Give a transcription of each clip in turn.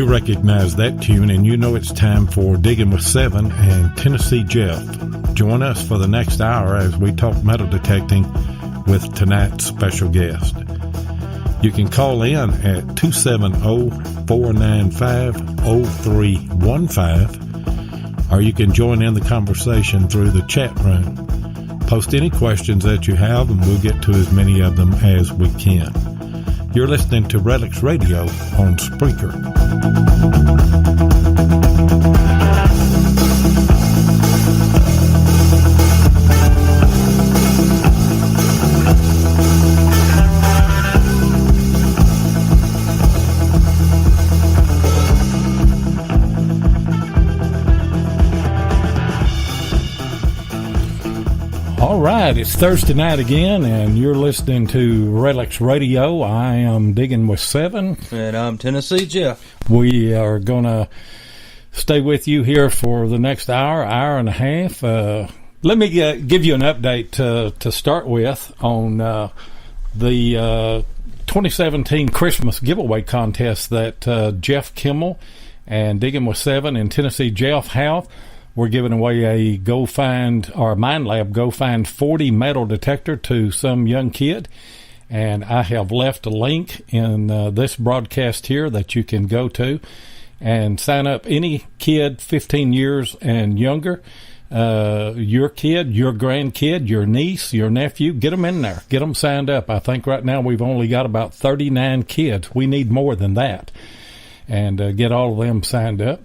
Recognize that tune, and you know it's time for Diggin with Seven and Tennessee Jeff. Join us for the next hour as we talk metal detecting with tonight's special guest. You can call in at 270-495-0315, or you can join in the conversation through the chat room. Post any questions that you have, and we'll get to as many of them as we can. You're listening to Relics Radio on Spreaker. All right, it's Thursday night again, and you're listening to Relics Radio. I am Diggin with Seven. And I'm Tennessee Jeff. We are going to stay with you here for the next hour and a half. Let me give you an update to start with on the 2017 Christmas giveaway contest that Jeff Kimmel and Diggin with Seven and Tennessee Jeff have. We're giving away a Mind Lab Go Find 40 metal detector to some young kid. And I have left a link in this broadcast here that you can go to and sign up. Any kid 15 years and younger, your kid, your grandkid, your niece, your nephew, get them in there. Get them signed up. I think right now we've only got about 39 kids. We need more than that. And get all of them signed up.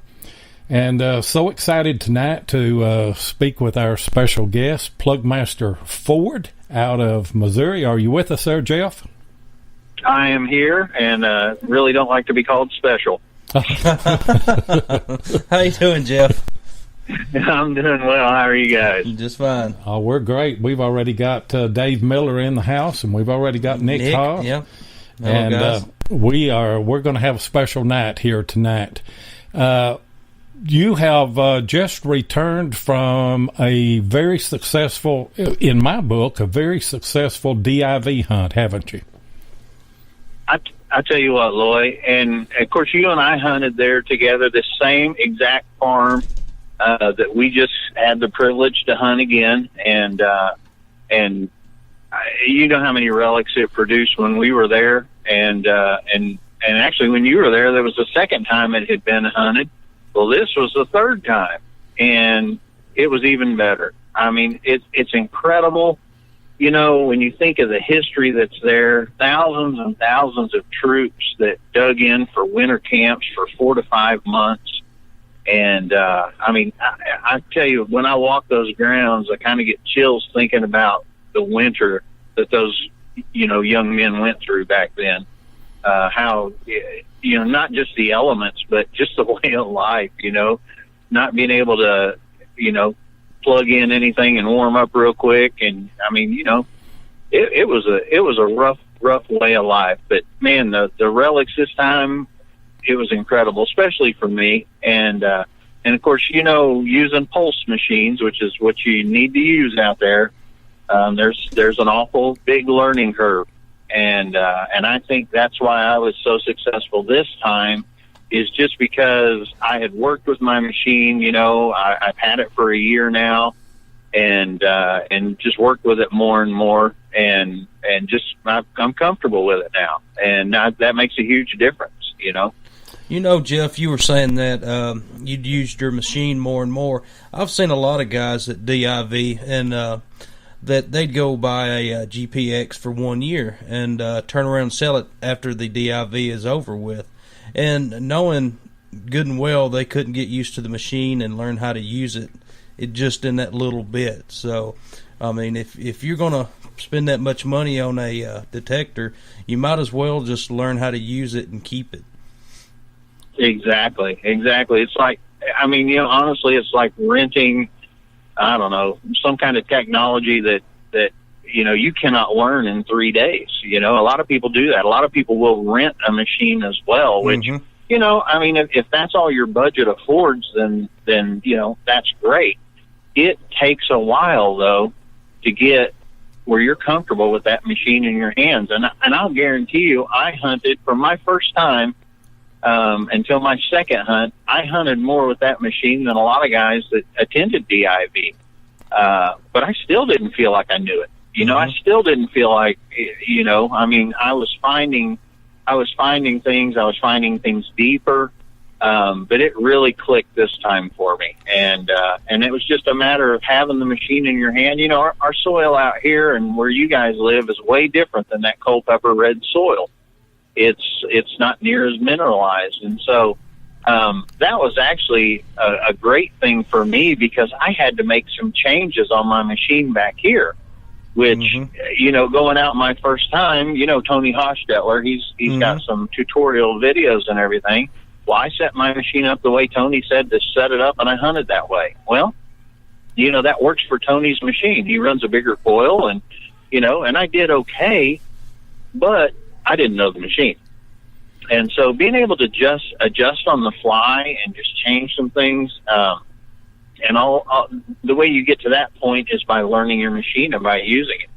And so excited tonight to speak with our special guest, PlugMaster Ford out of Missouri. Are you with us there, Jeff? I am here, and really don't like to be called special. How you doing, Jeff? I'm doing well. How are you guys? Just fine. Oh, we're great. We've already got Dave Miller in the house, and we've already got Nick Haw. Yeah. And we're going to have a special night here tonight. You have just returned from a very successful, in my book, a very successful DIV hunt, haven't you? I tell you what, Loy, and of course you and I hunted there together, the same exact farm that we just had the privilege to hunt again, and you know how many relics it produced when we were there, and actually when you were there was the second time it had been hunted. Well, this was the third time, and it was even better. I mean, it's incredible. You know, when you think of the history that's there, thousands and thousands of troops that dug in for winter camps for 4 to 5 months. And, I mean, I tell you, when I walk those grounds, I kind of get chills thinking about the winter that those, young men went through back then. How, not just the elements, but just the way of life, not being able to, plug in anything and warm up real quick. And I mean, it was a rough way of life, but man, the relics this time, it was incredible, especially for me. And of course, using pulse machines, which is what you need to use out there. There's an awful big learning curve. And I think that's why I was so successful this time, is just because I had worked with my machine. I've had it for a year now, and just worked with it more and more, and just I'm comfortable with it now, and that makes a huge difference. Jeff, you were saying that you'd used your machine more and more. I've seen a lot of guys at DIV, and that they'd go buy a GPX for 1 year and turn around and sell it after the DIV is over with. And knowing good and well they couldn't get used to the machine and learn how to use it just in that little bit. So, I mean, if you're going to spend that much money on a detector, you might as well just learn how to use it and keep it. Exactly. It's like, honestly, it's like renting I don't know, some kind of technology that you cannot learn in 3 days. A lot of people do that. A lot of people will rent a machine as well, which, I mean, if that's all your budget affords, then that's great. It takes a while, though, to get where you're comfortable with that machine in your hands. And I'll guarantee you, I hunted from my first time until my second hunt. I hunted more with that machine than a lot of guys that attended DIV. But I still didn't feel like I knew it. I still didn't feel like, I mean, I was finding things. I was finding things deeper. But it really clicked this time for me. And it was just a matter of having the machine in your hand. Our soil out here and where you guys live is way different than that Culpeper red soil. It's not near as mineralized. And so, that was actually a great thing for me, because I had to make some changes on my machine back here, which, going out my first time, Tony Hostetler, he's got some tutorial videos and everything. Well, I set my machine up the way Tony said to set it up, and I hunted that way. Well, that works for Tony's machine. He runs a bigger coil, and I did okay, but I didn't know the machine. And so being able to just adjust on the fly and just change some things, and all the way you get to that point is by learning your machine and by using it.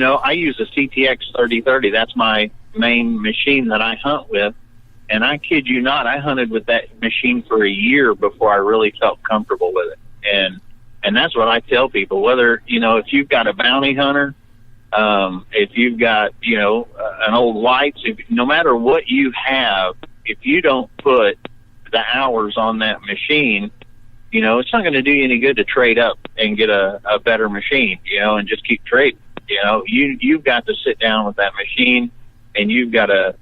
I use a CTX 3030. That's my main machine that I hunt with. And I kid you not, I hunted with that machine for a year before I really felt comfortable with it. And that's what I tell people, whether, if you've got a bounty hunter, if you've got, an old whites, no matter what you have, if you don't put the hours on that machine, it's not going to do you any good to trade up and get a better machine, and just keep trading. You've got to sit down with that machine, and you've got to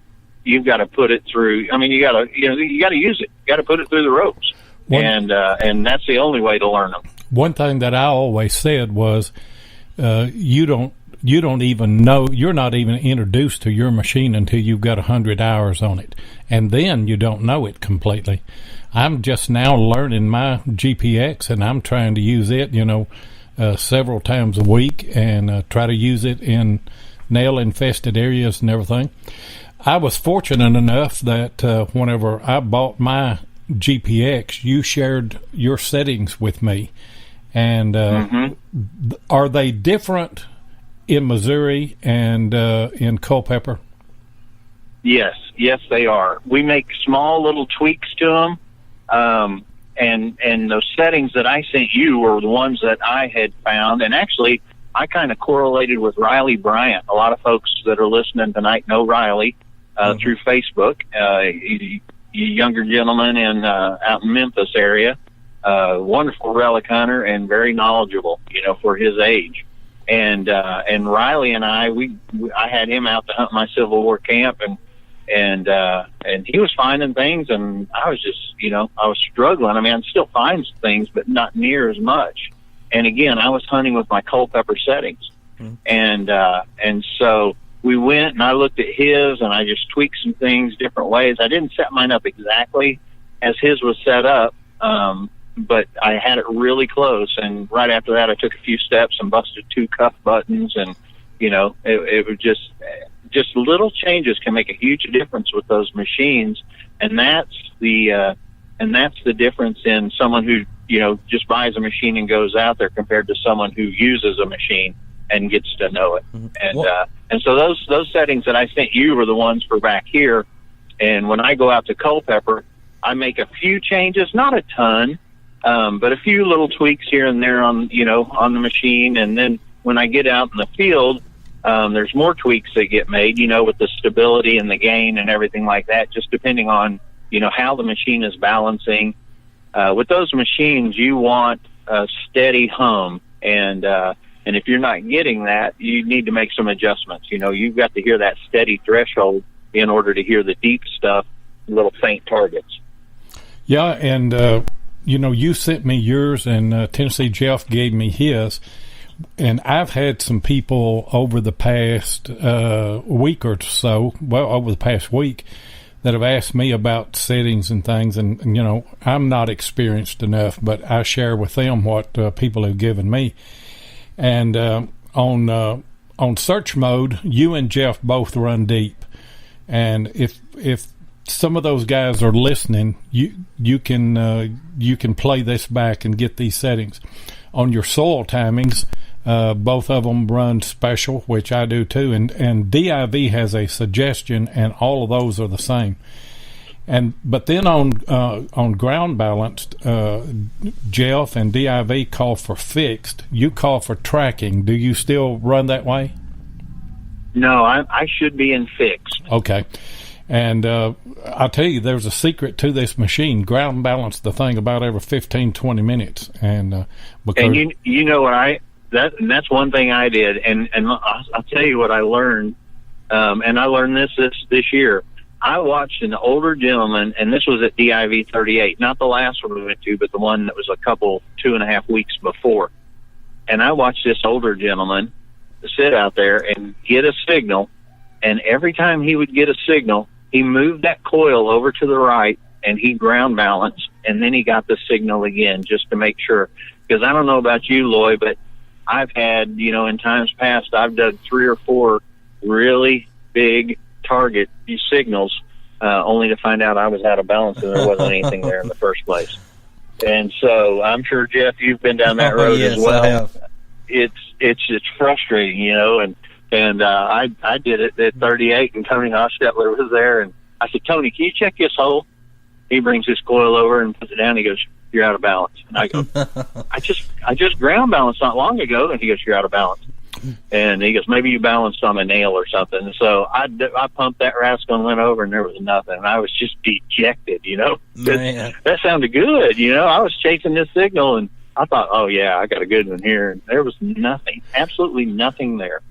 put it through. I mean, you got to use it. You got to put it through the ropes, and that's the only way to learn them. One thing that I always said was, you don't even know, you're not even introduced to your machine until you've got 100 hours on it, and then you don't know it completely. I'm just now learning my GPX, and I'm trying to use it, several times a week, and try to use it in nail-infested areas and everything. I was fortunate enough that whenever I bought my GPX, you shared your settings with me. And are they different in Missouri and in Culpeper? Yes, they are. We make small little tweaks to them. And those settings that I sent you were the ones that I had found. And actually, I kind of correlated with Riley Bryant. A lot of folks that are listening tonight know Riley through Facebook. He's a younger gentleman out in Memphis area. Wonderful relic hunter and very knowledgeable, for his age. And Riley and I had him out to hunt my Civil War camp, and he was finding things, and I was just, I was struggling. I mean, I still find things, but not near as much. And again, I was hunting with my Culpeper settings. And so we went and I looked at his, and I just tweaked some things different ways. I didn't set mine up exactly as his was set up, but I had it really close. And right after that, I took a few steps and busted 2 cuff buttons, and it was just little changes can make a huge difference with those machines. And that's the difference in someone who just buys a machine and goes out there compared to someone who uses a machine and gets to know it. And so those settings that I sent you were the ones for back here. And when I go out to Culpeper, I make a few changes, not a ton, but a few little tweaks here and there on the machine. And then when I get out in the field, there's more tweaks that get made, with the stability and the gain and everything like that, just depending on, how the machine is balancing. With those machines, you want a steady hum, and if you're not getting that, you need to make some adjustments. You've got to hear that steady threshold in order to hear the deep stuff, little faint targets. Yeah, and you sent me yours, and Tennessee Jeff gave me his. And I've had some people over the past week or so, over the past week, that have asked me about settings and things, and you know, I'm not experienced enough, but I share with them what people have given me. And on search mode, you and Jeff both run deep, and if some of those guys are listening, you can play this back and get these settings. On your soil timings, both of them run special, which I do too, and DIV has a suggestion, and all of those are the same. But then on ground balanced, Jeff and DIV call for fixed. You call for tracking. Do you still run that way? No, I should be in fixed. Okay. And I'll tell you, there's a secret to this machine. Ground balance the thing about every 15, 20 minutes. And you know what that's one thing I did. And I'll tell you what I learned. And I learned this year. I watched an older gentleman, and this was at DIV 38, not the last one we went to, but the one that was 2.5 weeks before. And I watched this older gentleman sit out there and get a signal. And every time he would get a signal, he moved that coil over to the right, and he ground balanced, and then he got the signal again just to make sure. Because I don't know about you, Loy, but I've had, in times past, I've dug 3 or 4 really big target signals, only to find out I was out of balance and there wasn't anything there in the first place. And so I'm sure, Jeff, you've been down that road yes, as well. I have. It's frustrating, and I did it at 38, and Tony Hostetler was there, and I said, Tony, can you check this hole? He brings his coil over and puts it down. He goes, you're out of balance. And I go, I just ground balanced not long ago. And he goes, you're out of balance. And he goes, maybe you balanced on a nail or something. And so I pumped that rascal and went over, and there was nothing. And I was just dejected, That sounded good, I was chasing this signal, and I thought, oh, yeah, I got a good one here. And there was nothing, absolutely nothing there.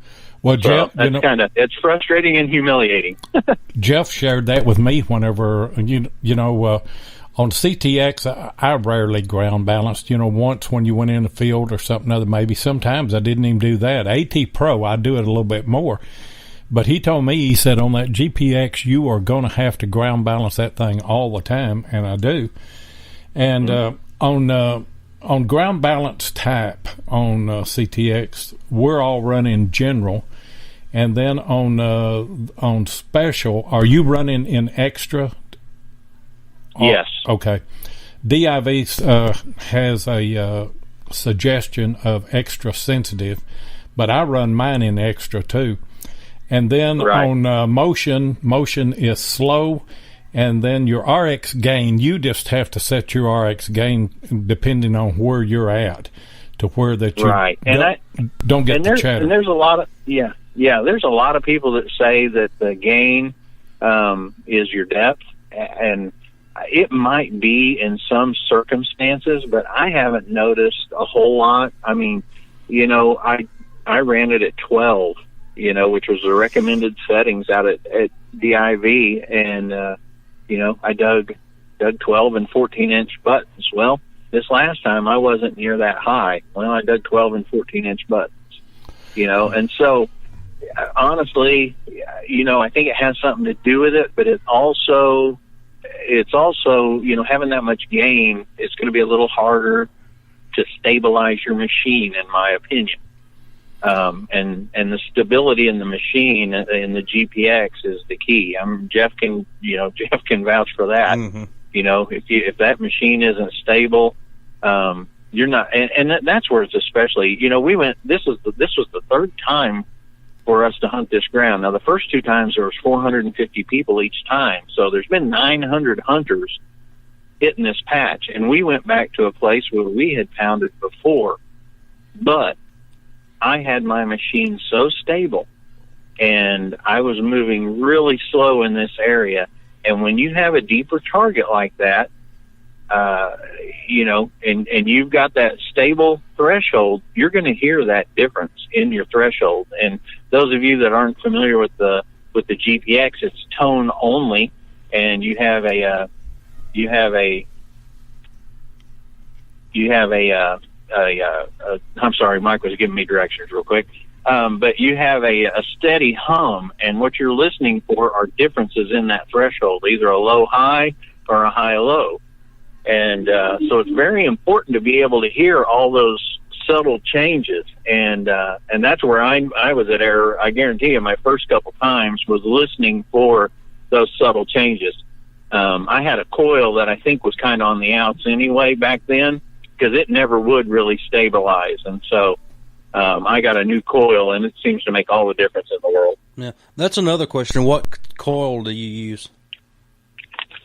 Well, so Jeff, it's frustrating and humiliating. Jeff shared that with me whenever, on CTX, I rarely ground balanced. Once when you went in the field or something other, maybe. Sometimes I didn't even do that. AT Pro, I do it a little bit more. But he told me, he said, on that GPX, you are going to have to ground balance that thing all the time, and I do. And on ground balance type on CTX, we're all running general. And then on special, are you running in extra? Yes. Okay. DIV has a suggestion of extra sensitive, but I run mine in extra too. And then on motion is slow, and then your RX gain, you just have to set your RX gain depending on where you're at to where that you don't get the chatter. And there's a lot of there's a lot of people that say that the gain is your depth, and it might be in some circumstances, but I haven't noticed a whole lot. I mean, I ran it at 12, which was the recommended settings out at DIV, and I dug 12 and 14-inch buttons. Well, this last time I wasn't near that high. Well, I dug 12 and 14-inch buttons, and so honestly, I think it has something to do with it, but it's also, having that much gain, it's going to be a little harder to stabilize your machine, in my opinion. And the stability in the machine in the GPX is the key. Jeff can vouch for that. Mm-hmm. If that machine isn't stable, you're not, and that's where it's especially, this was the third time for us to hunt this ground. Now, the first 2 times there was 450 people each time, so there's been 900 hunters hitting this patch, and we went back to a place where we had found it before, but I had my machine so stable, and I was moving really slow in this area, and when you have a deeper target like that, and you've got that stable threshold, you're going to hear that difference in your threshold. And those of you that aren't familiar with the GPX, it's tone only, and you have a I'm sorry, Mike was giving me directions real quick. but you have a steady hum, and what you're listening for are differences in that threshold, either a low-high or a high-low. And so it's very important to be able to hear all those subtle changes, and that's where I was at error. I guarantee you, my first couple times was listening for those subtle changes. I had a coil that I think was kind of on the outs anyway back then, because it never would really stabilize, and so I got a new coil, and it seems to make all the difference in the world. Yeah, that's another question. What coil do you use?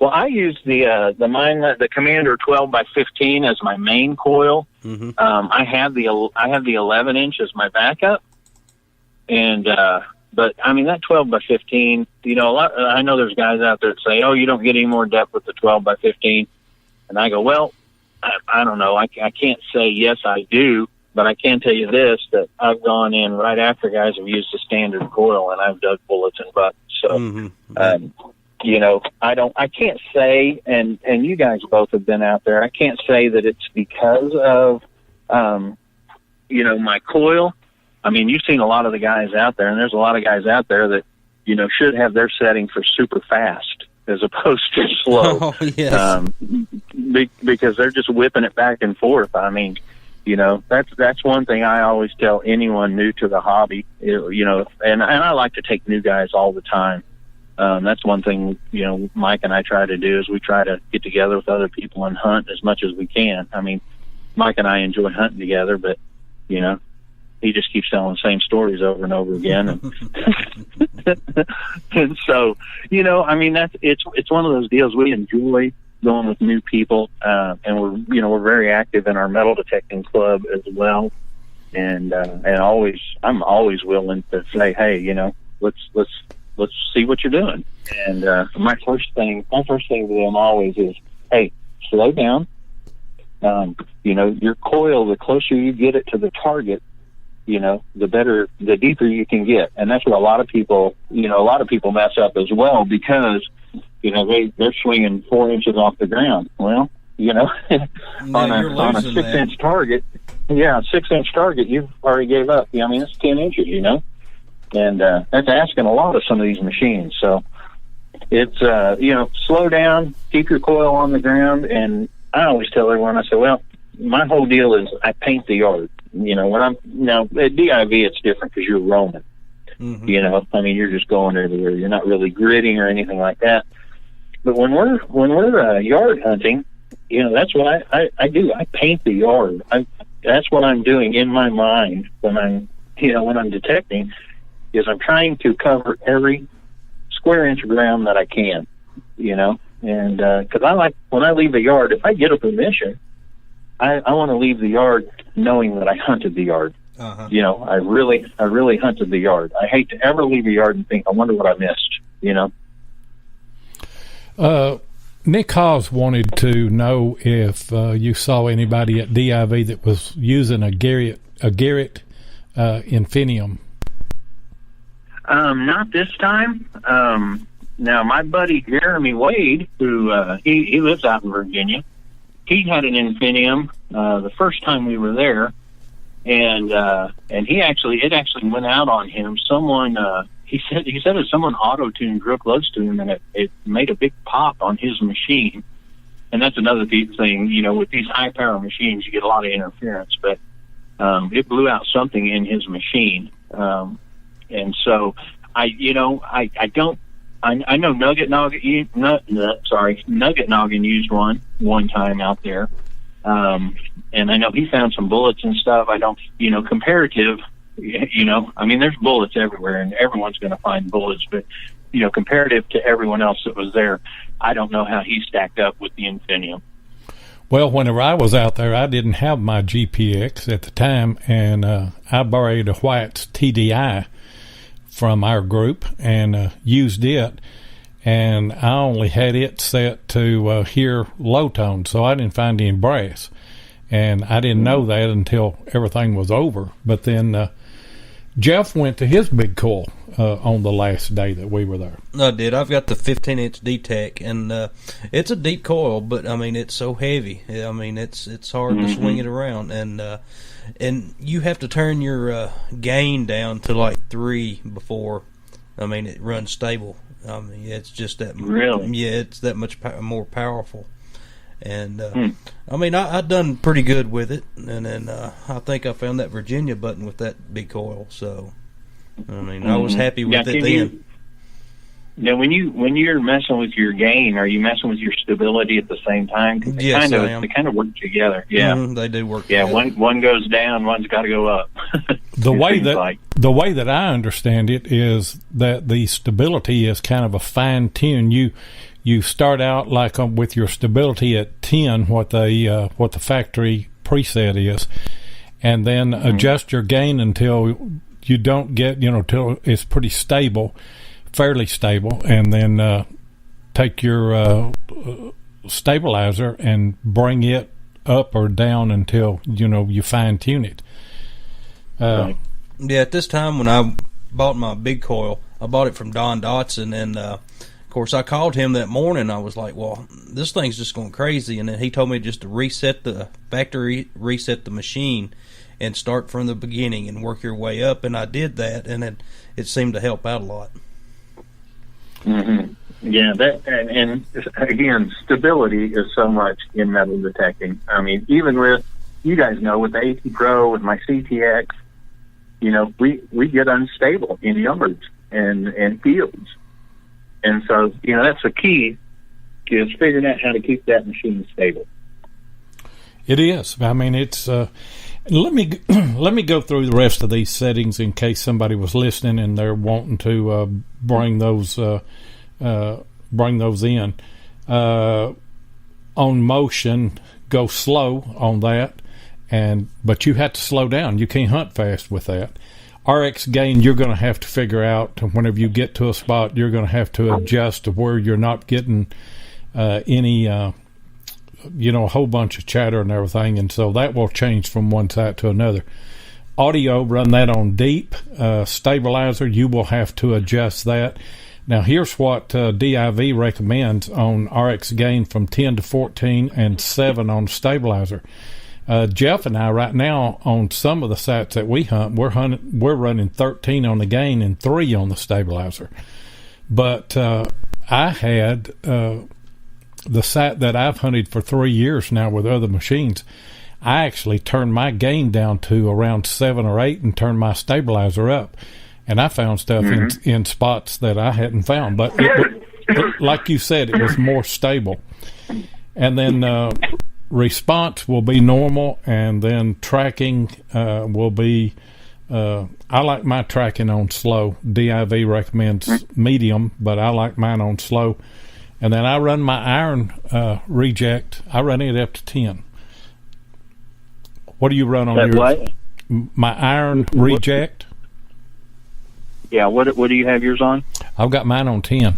Well, I use the Commander 12x15 as my main coil. Mm-hmm. I have the 11-inch as my backup, and but I mean that 12x15. You know, I know there's guys out there that say, "Oh, you don't get any more depth with the 12x15," and I go, "Well, I don't know. I can't say yes, I do." But I can tell you this, that I've gone in right after guys have used the standard coil, and I've dug bullets and butts. So, mm-hmm. You know, I can't say, and you guys both have been out there, I can't say that it's because of, you know, my coil. I mean, you've seen a lot of the guys out there, and there's a lot of guys out there that, you know, should have their setting for super fast as opposed to slow. Oh, yes. Because they're just whipping it back and forth. I mean, you know, that's one thing I always tell anyone new to the hobby, you know, and I like to take new guys all the time. That's one thing, you know, Mike and I try to do is we try to get together with other people and hunt as much as we can. I mean, Mike and I enjoy hunting together, but, you know, he just keeps telling the same stories over and over again. And, and so, you know, I mean, it's one of those deals we enjoy going with new people, and we're very active in our metal detecting club as well. And I'm always willing to say, hey, you know, let's see what you're doing. And my first thing with them always is, hey, slow down. You know, your coil, the closer you get it to the target, you know, the deeper you can get. And that's where a lot of people mess up as well, because, you know, they're swinging 4 inches off the ground. Well, you know, on a 6-inch target, 6-inch target, you've already gave up. I mean, it's 10 inches, you know. And that's asking a lot of some of these machines. So it's, you know, slow down, keep your coil on the ground. And I always tell everyone, I say, well, my whole deal is I paint the yard. You know, now at DIV, it's different because you're roaming. Mm-hmm. You know, I mean, you're just going everywhere. You're not really gridding or anything like that. But when we're yard hunting, you know, that's what I do. I paint the yard. That's what I'm doing in my mind when I'm detecting. Is I'm trying to cover every square inch of ground that I can, you know, and because I like, when I leave a yard, if I get a permission, I want to leave the yard knowing that I hunted the yard. Uh-huh. You know, I really hunted the yard. I hate to ever leave a yard and think, I wonder what I missed, you know. Nick Hawes wanted to know if you saw anybody at DIV that was using a Garrett Infinium. Not this time. Now, my buddy Jeremy Wade, who he lives out in Virginia, he had an Infinium the first time we were there, and it actually went out on him. Someone he said that someone auto-tuned real close to him, and it made a big pop on his machine. And that's another thing, you know, with these high-power machines, you get a lot of interference, but it blew out something in his machine. And so I know Nugget Noggin used one time out there. And I know he found some bullets and stuff. I don't, you know, comparative, you know, I mean, there's bullets everywhere and everyone's going to find bullets, but, you know, comparative to everyone else that was there, I don't know how he stacked up with the Infinium. Well, whenever I was out there, I didn't have my GPX at the time, and I borrowed a White's TDI from our group and used it, and I only had it set to hear low tone, so I didn't find any brass, and I didn't know that until everything was over. But then Jeff went to his big coil on the last day that we were there. I did. I've got the 15-inch D-Tech, and it's a deep coil, but I mean, it's so heavy. I mean, it's hard to swing it around, and and you have to turn your gain down to like 3 before, I mean, it runs stable. Yeah, it's just that. Really? Yeah, it's that much more powerful. And I mean, I done pretty good with it, and then I think I found that Virginia button with that big coil. So, I mean, I was happy with it then. Now, when you're messing with your gain, are you messing with your stability at the same time? Yes, I am. They kind of work together. Yeah, they do work together. Yeah, one goes down, one's got to go up. The way that I understand it is that the stability is kind of a fine tune. You start out like with your stability at 10, what the factory preset is, and then adjust your gain until you don't get till it's pretty stable. Fairly stable, and then take your stabilizer and bring it up or down until you fine tune it. Right. Yeah, at this time when I bought my big coil, I bought it from Don Dotson, and of course I called him that morning. I was like, "Well, this thing's just going crazy," and then he told me just to reset the machine, and start from the beginning and work your way up, and I did that, and it seemed to help out a lot. Mm-hmm. Yeah, that and again, stability is so much in metal detecting. I mean, even with you guys know with the AT Pro, with my CTX, we get unstable in yards and fields, and so that's the key is figuring out how to keep that machine stable. It is. I mean, it's. Let me go through the rest of these settings in case somebody was listening and they're wanting to bring those in. On motion, go slow on that, but you have to slow down. You can't hunt fast with that. RX gain, you're going to have to figure out whenever you get to a spot. You're going to have to adjust to where you're not getting any. A whole bunch of chatter and everything, and so that will change from one side to another. Audio, run that on deep. Stabilizer, you will have to adjust that. Now, here's what DIV recommends on RX gain from 10 to 14 and 7 on stabilizer. Jeff and I right now on some of the sites that we hunt, we're running 13 on the gain and 3 on the stabilizer. But I had the site that I've hunted for 3 years now with other machines, I actually turned my gain down to around 7 or 8 and turned my stabilizer up. And I found stuff in spots that I hadn't found. But like you said, it was more stable. And then response will be normal, and then tracking will be I like my tracking on slow. DIV recommends medium, but I like mine on slow. And then I run my iron reject. I run it up to 10. What do you run on yours? What? My iron reject. Yeah. What do you have yours on? I've got mine on 10.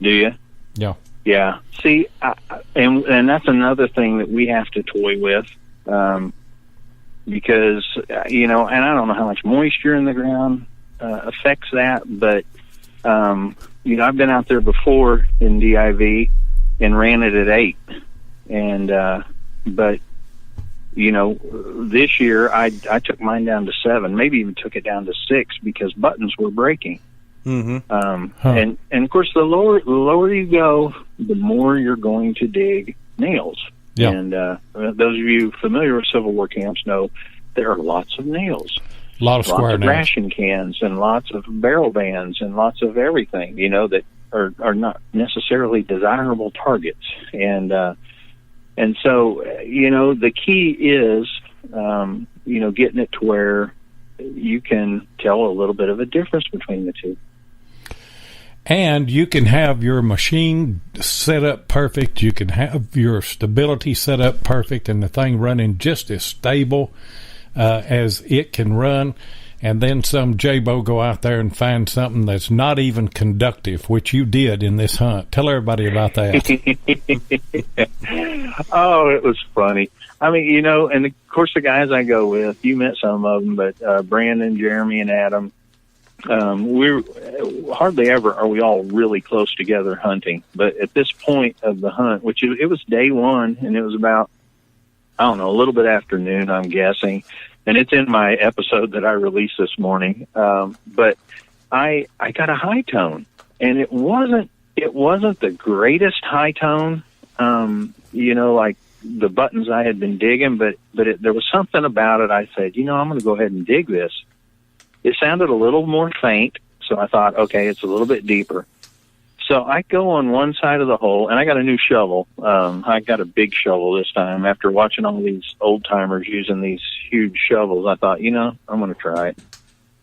Do you? Yeah. Yeah. See, and that's another thing that we have to toy with, because and I don't know how much moisture in the ground affects that, but. I've been out there before in DIV and ran it at 8, and but this year I took mine down to 7, maybe even took it down to 6 because buttons were breaking. Mm-hmm. And of course the lower you go, the more you're going to dig nails. Yeah. And those of you familiar with Civil War camps know there are lots of nails. A lot of square nails. Ration cans and lots of barrel bands and lots of everything, that are not necessarily desirable targets. And so, the key is, getting it to where you can tell a little bit of a difference between the two. And you can have your machine set up perfect. You can have your stability set up perfect and the thing running just as stable as it can run, and then some J-Bo go out there and find something that's not even conductive, which you did in this hunt. Tell everybody about that. Oh, it was funny. I mean, and of course the guys I go with, you met some of them, but Brandon, Jeremy, and Adam, we're hardly ever are we all really close together hunting. But at this point of the hunt, which it was day one, and it was about I don't know, a little bit after noon, I'm guessing. And it's in my episode that I released this morning. But I got a high tone, and it wasn't the greatest high tone, like the buttons I had been digging, but there was something about it. I said, I'm going to go ahead and dig this. It sounded a little more faint, so I thought, okay, it's a little bit deeper. So I go on one side of the hole, and I got a new shovel. I got a big shovel this time. After watching all these old-timers using these huge shovels, I thought, I'm going to try it.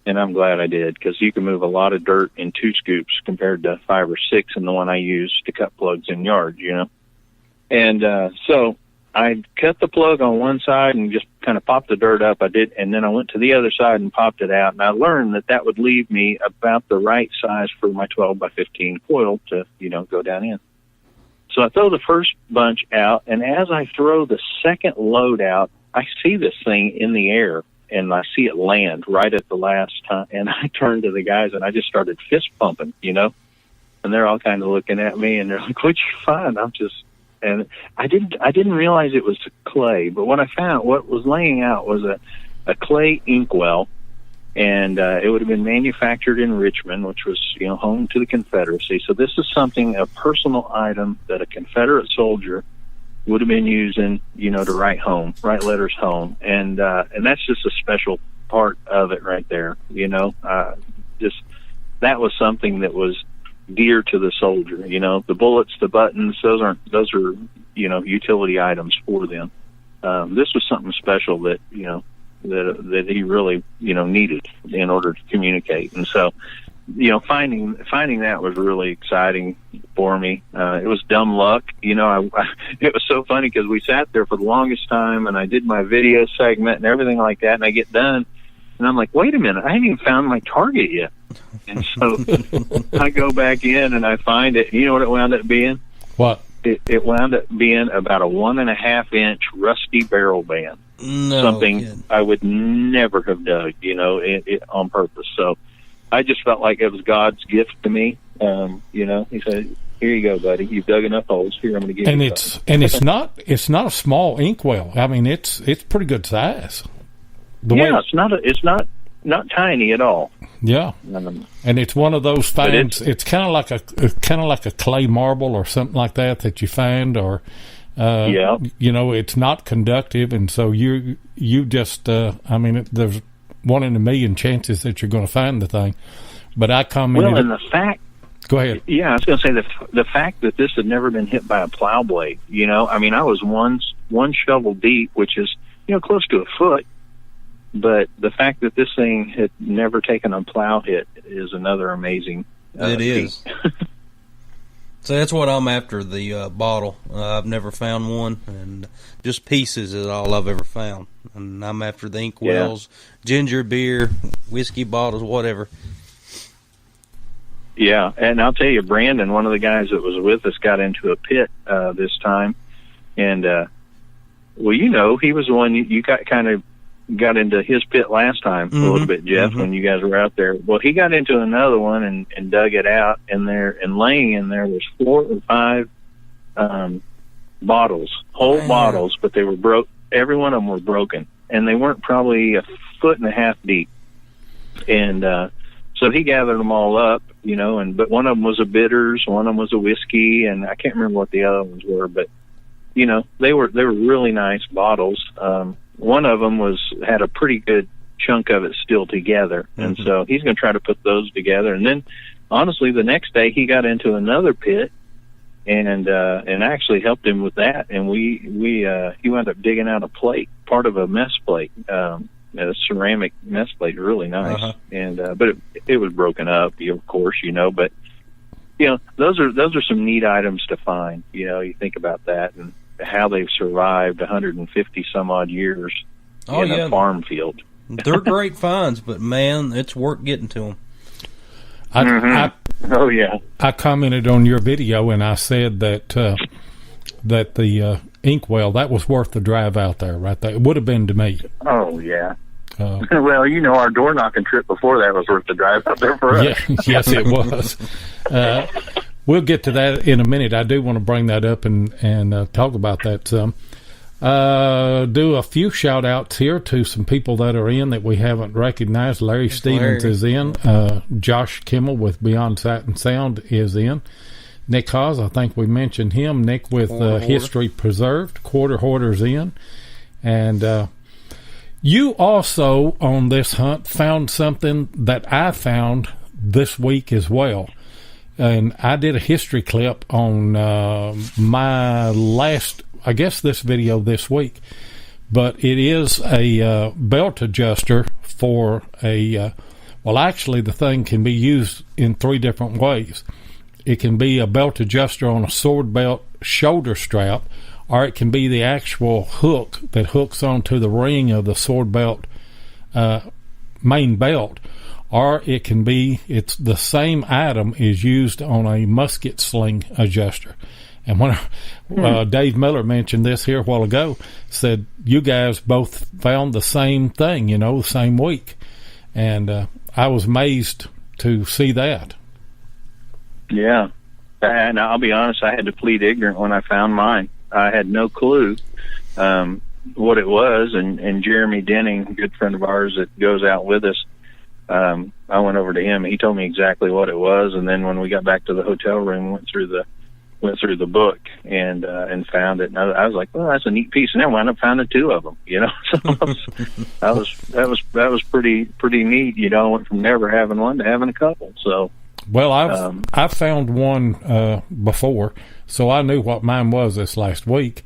And I'm glad I did, because you can move a lot of dirt in 2 scoops compared to 5 or 6 in the one I use to cut plugs in yards, And so I cut the plug on one side and just kind of popped the dirt up. I did, and then I went to the other side and popped it out. And I learned that would leave me about the right size for my 12 by 15 coil to, go down in. So I throw the first bunch out, and as I throw the second load out, I see this thing in the air, and I see it land right at the last time. And I turned to the guys, and I just started fist pumping, and they're all kind of looking at me, and they're like, "What'd you find?" And I didn't realize it was clay, but what was laying out was a clay inkwell, and it would have been manufactured in Richmond, which was, home to the Confederacy. So this is a personal item that a Confederate soldier would have been using, to write letters home. And that's just a special part of it right there. That was something that was dear to the soldier. The bullets, the buttons, those are utility items for them. This was something special that that he really needed in order to communicate. And so finding that was really exciting for me. It was dumb luck. It was so funny because we sat there for the longest time, and I did my video segment and everything like that, and I get done and I'm like, wait a minute, I haven't even found my target yet. And so I go back in and I find it. You know what it wound up being? What? It wound up being about a 1.5 inch rusty barrel band. No, something kid. I would never have dug, on purpose. So I just felt like it was God's gift to me. He said, "Here you go, buddy. You've dug enough holes. Here, I'm going to give you." It's not a small inkwell. I mean, it's pretty good size. It's not tiny at all. Yeah, and it's one of those finds. It's kind of like a clay marble or something like that you find, or it's not conductive, and so you just there's 1 in a million chances that you're going to find the thing. But I commented. Well, and the fact. Go ahead. Yeah, I was going to say the fact that this had never been hit by a plow blade. I was one shovel deep, which is close to a foot. But the fact that this thing had never taken a plow hit is another amazing. It is. So that's what I'm after, the bottle. I've never found one, and just pieces is all I've ever found. And I'm after the inkwells, ginger beer, whiskey bottles, whatever. Yeah, and I'll tell you, Brandon, one of the guys that was with us, got into a pit this time. And, he was the one you got into his pit last time a little bit, Jeff, when you guys were out there. Well, he got into another one and dug it out, and laying in there was 4 or 5 bottles, whole bottles, but they were broke. Every one of them were broken, and they weren't probably 1.5 foot deep. And so he gathered them all up, but one of them was a bitters, one of them was a whiskey, and I can't remember what the other ones were, but they were really nice bottles. One of them had a pretty good chunk of it still together, and so he's going to try to put those together. And then, honestly, the next day he got into another pit, and actually helped him with that. And he wound up digging out a plate, part of a mess plate, a ceramic mess plate, really nice. And but it was broken up, of course, But those are some neat items to find. You think about that and how they've survived 150 some odd years in a farm field. They're great finds, but man, it's work getting to them. I commented on your video and I said that the inkwell, that was worth the drive out there, right there. It would have been to me. Oh yeah. Well, our door knocking trip before that was worth the drive out there for us. Yeah, yes, it was. We'll get to that in a minute. I do want to bring that up and talk about that some. Do a few shout outs here to some people that are in that we haven't recognized. Larry Stevens is in. Josh Kimmel with Beyond Sight and Sound is in. Nick Haas, I think we mentioned him. Nick with History Preserved. Quarter Hoarder's in. And you also, on this hunt, found something that I found this week as well. And I did a history clip on my last, I guess, this video this week. But it is a belt adjuster for a, well, actually, the thing can be used in 3 different ways. It can be a belt adjuster on a sword belt shoulder strap, or it can be the actual hook that hooks onto the ring of the sword belt main belt, or it can be, it's the same item is used on a musket sling adjuster. And when Dave Miller mentioned this here a while ago, said you guys both found the same thing, the same week. And I was amazed to see that. Yeah. And I'll be honest, I had to plead ignorant when I found mine. I had no clue what it was. And Jeremy Denning, a good friend of ours that goes out with us, I went over to him. He told me exactly what it was. And then when we got back to the hotel room, went through the book and found it. And I was like, well, that's a neat piece. And I wound up finding 2 of them, So that was pretty neat. I went from never having one to having a couple. So, well, I found one before, so I knew what mine was this last week.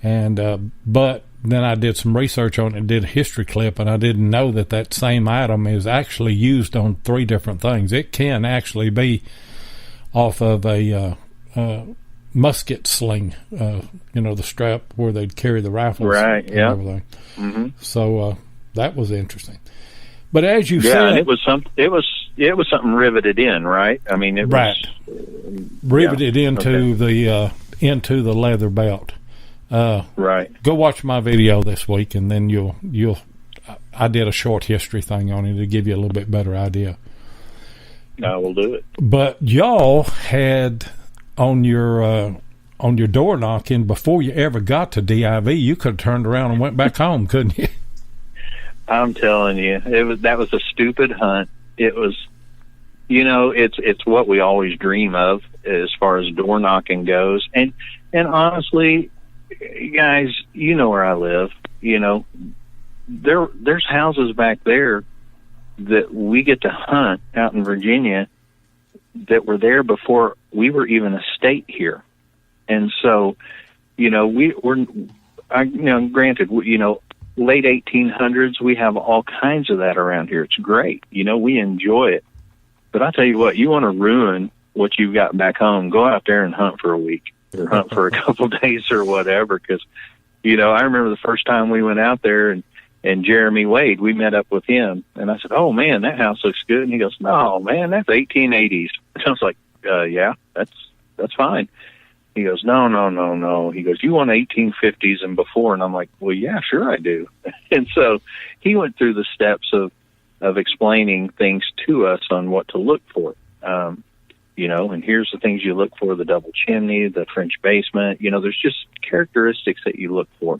And but then I did some research on it and did a history clip, and I didn't know that same item is actually used on 3 different things. It can actually be off of a musket sling, the strap where they'd carry the rifles, right? Yeah. Everything. Mm-hmm. So that was interesting. But as you said, and it was something riveted in, right? I mean, it was riveted into the leather belt. Right. Go watch my video this week, and then you'll. I did a short history thing on it to give you a little bit better idea. I will do it. But y'all had on your door knocking before you ever got to DIV. You could have turned around and went back home, couldn't you? I'm telling you, that was a stupid hunt. It was, it's what we always dream of as far as door knocking goes. And honestly, guys, where I live. There's houses back there that we get to hunt out in Virginia that were there before we were even a state here. And so, granted, late 1800s, we have all kinds of that around here. It's great. We enjoy it. But I'll tell you what, you want to ruin what you've got back home, go out there and hunt for a week or hunt for a couple days or whatever. Because, I remember the first time we went out there and Jeremy Wade, we met up with him. And I said, oh, man, that house looks good. And he goes, no, man, that's 1880s. And I was like, yeah, that's fine. He goes, no. He goes, you want 1850s and before? And I'm like, well, yeah, sure I do. And so he went through the steps of explaining things to us on what to look for. And here's the things you look for: the double chimney, the French basement. There's just characteristics that you look for.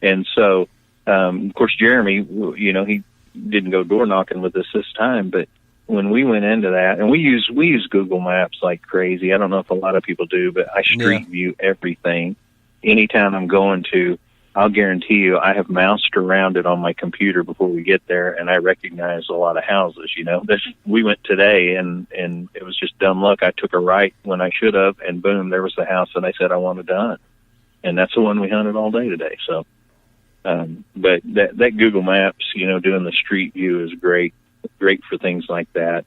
And so, of course, Jeremy, he didn't go door knocking with us this time, but when we went into that, and we use Google Maps like crazy. I don't know if a lot of people do, but I street view everything. Anytime I'm going to, I'll guarantee you I have moused around it on my computer before we get there, and I recognize a lot of houses. We went today, and it was just dumb luck. I took a right when I should have, and boom, there was the house that I said I wanted to hunt. And that's the one we hunted all day today. So, but that Google Maps, doing the street view is great for things like that.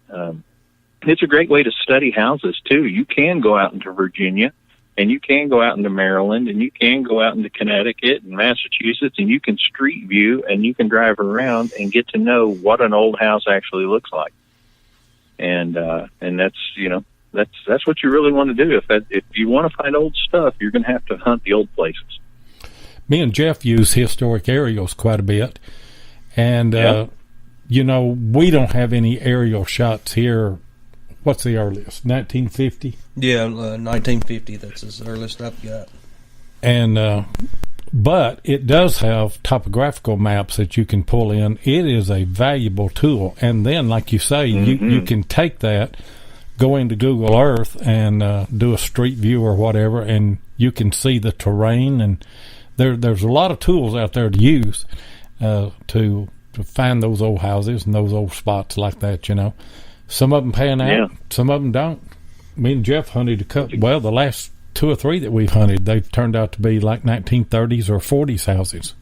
It's a great way to study houses too. You can go out into Virginia, and you can go out into Maryland, and you can go out into Connecticut and Massachusetts, and you can street view, and you can drive around and get to know what an old house actually looks like. And that's what you really want to do. If you want to find old stuff, you're going to have to hunt the old places. Me and Jeff use historic aerials quite a bit, and we don't have any aerial shots here. What's the earliest? 1950? Yeah, 1950. That's the earliest I've got. And but it does have topographical maps that you can pull in. It is a valuable tool. And then, like you say, you can take that, go into Google Earth and do a street view or whatever, and you can see the terrain. And there's a lot of tools out there to use to find those old houses and those old spots like that, you know. Some of them pan out, some of them don't. Me and Jeff hunted a couple. Well, the last 2 or 3 that we've hunted, they've turned out to be like 1930s or 40s houses.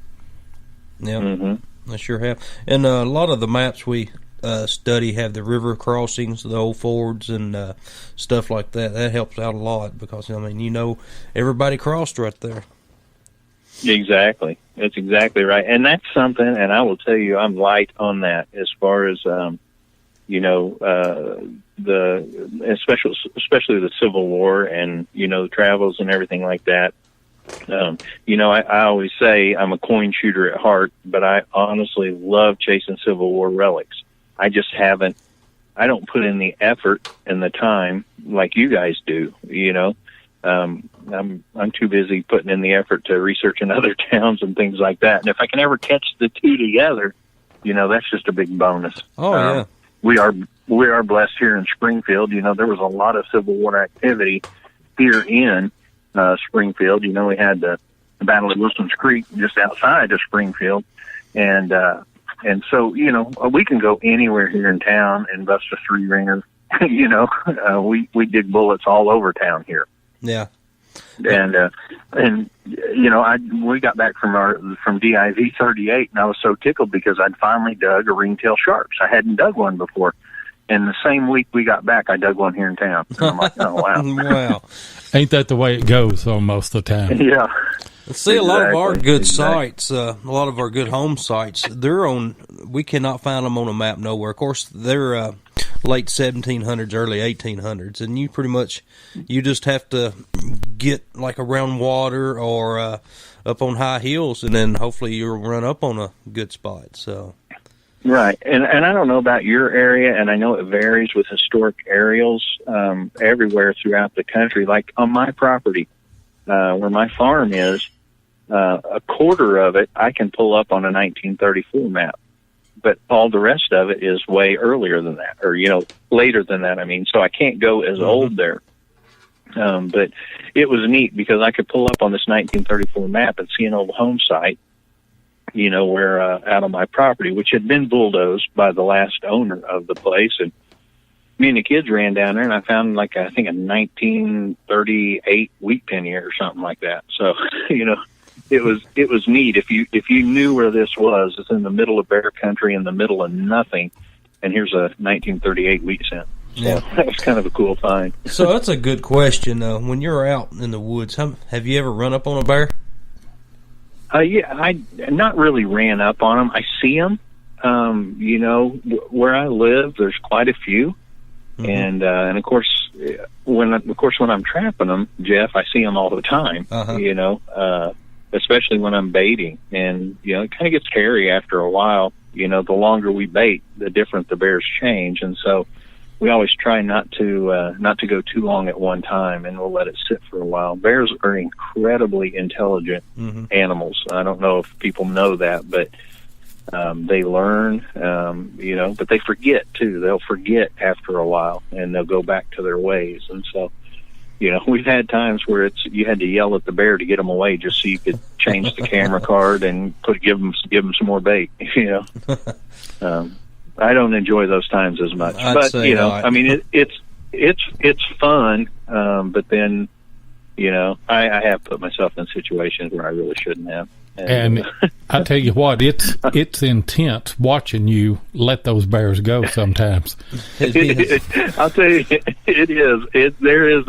Yeah, I sure have. And a lot of the maps we study have the river crossings, the old fords, and stuff like that. That helps out a lot because, I mean, you know, everybody crossed right there. Exactly. That's exactly right. And that's something, and I will tell you, I'm light on that as far as, you know, especially the Civil War and, you know, travels and everything like that. You know, I always say I'm a coin shooter at heart, but I honestly love chasing Civil War relics. I just haven't, I don't put in the effort and the time like you guys do, you know. I'm too busy putting in the effort to research in other towns and things like that. And if I can ever catch the two together, you know, that's just a big bonus. Oh, yeah. We are blessed here in Springfield. You know, there was a lot of Civil War activity here in Springfield. You know, we had the Battle of Wilson's Creek just outside of Springfield, and so, you know, we can go anywhere here in town and bust a 3-ringer. You know, we dig bullets all over town here. Yeah. And you know, we got back from DIV 38, and I was so tickled because I'd finally dug a ringtail sharks. I hadn't dug one before, and the same week we got back, I dug one here in town. And I'm like, oh wow, wow, ain't that the way it goes most of the time? Yeah. See, a lot of our good sites, a lot of our good home sites, they're on. We cannot find them on a map nowhere. Of course, they're late 1700s, early 1800s, and you just have to get like around water or up on high hills, and then hopefully you'll run up on a good spot. So, right, and I don't know about your area, and I know it varies with historic aerials everywhere throughout the country. Like on my property, where my farm is, a quarter of it I can pull up on a 1934 map. But all the rest of it is way earlier than that, or, you know, later than that. I mean, so I can't go as old there. But it was neat because I could pull up on this 1934 map and see an old home site, you know, where out on my property, which had been bulldozed by the last owner of the place. And me and the kids ran down there, and I found, like, I think a 1938 wheat penny or something like that. So, you know, it was neat. If you knew where this was, it's in the middle of bear country, in the middle of nothing, and here's a 1938 wheat cent. So yeah, that was kind of a cool find. So that's a good question. When you're out in the woods, have you ever run up on a bear? Yeah, I not really ran up on them. I see them. You know, where I live, there's quite a few, and of course, when I'm trapping them, Jeff, I see them all the time. You know. Especially when I'm baiting, and, you know, it kind of gets hairy after a while. You know, the longer we bait, the different the bears change, and so we always try not to go too long at one time, and we'll let it sit for a while. Bears are incredibly intelligent animals. I don't know if people know that, but they learn, you know, but they forget too. They'll forget after a while, and they'll go back to their ways, and so, you know, we've had times where you had to yell at the bear to get them away just so you could change the camera card and give them some more bait. You know, I don't enjoy those times as much, but you know, I mean, it's fun. But then, you know, I have put myself in situations where I really shouldn't have. And I tell you what, it's intense watching you let those bears go sometimes. I'll tell you, it is. There is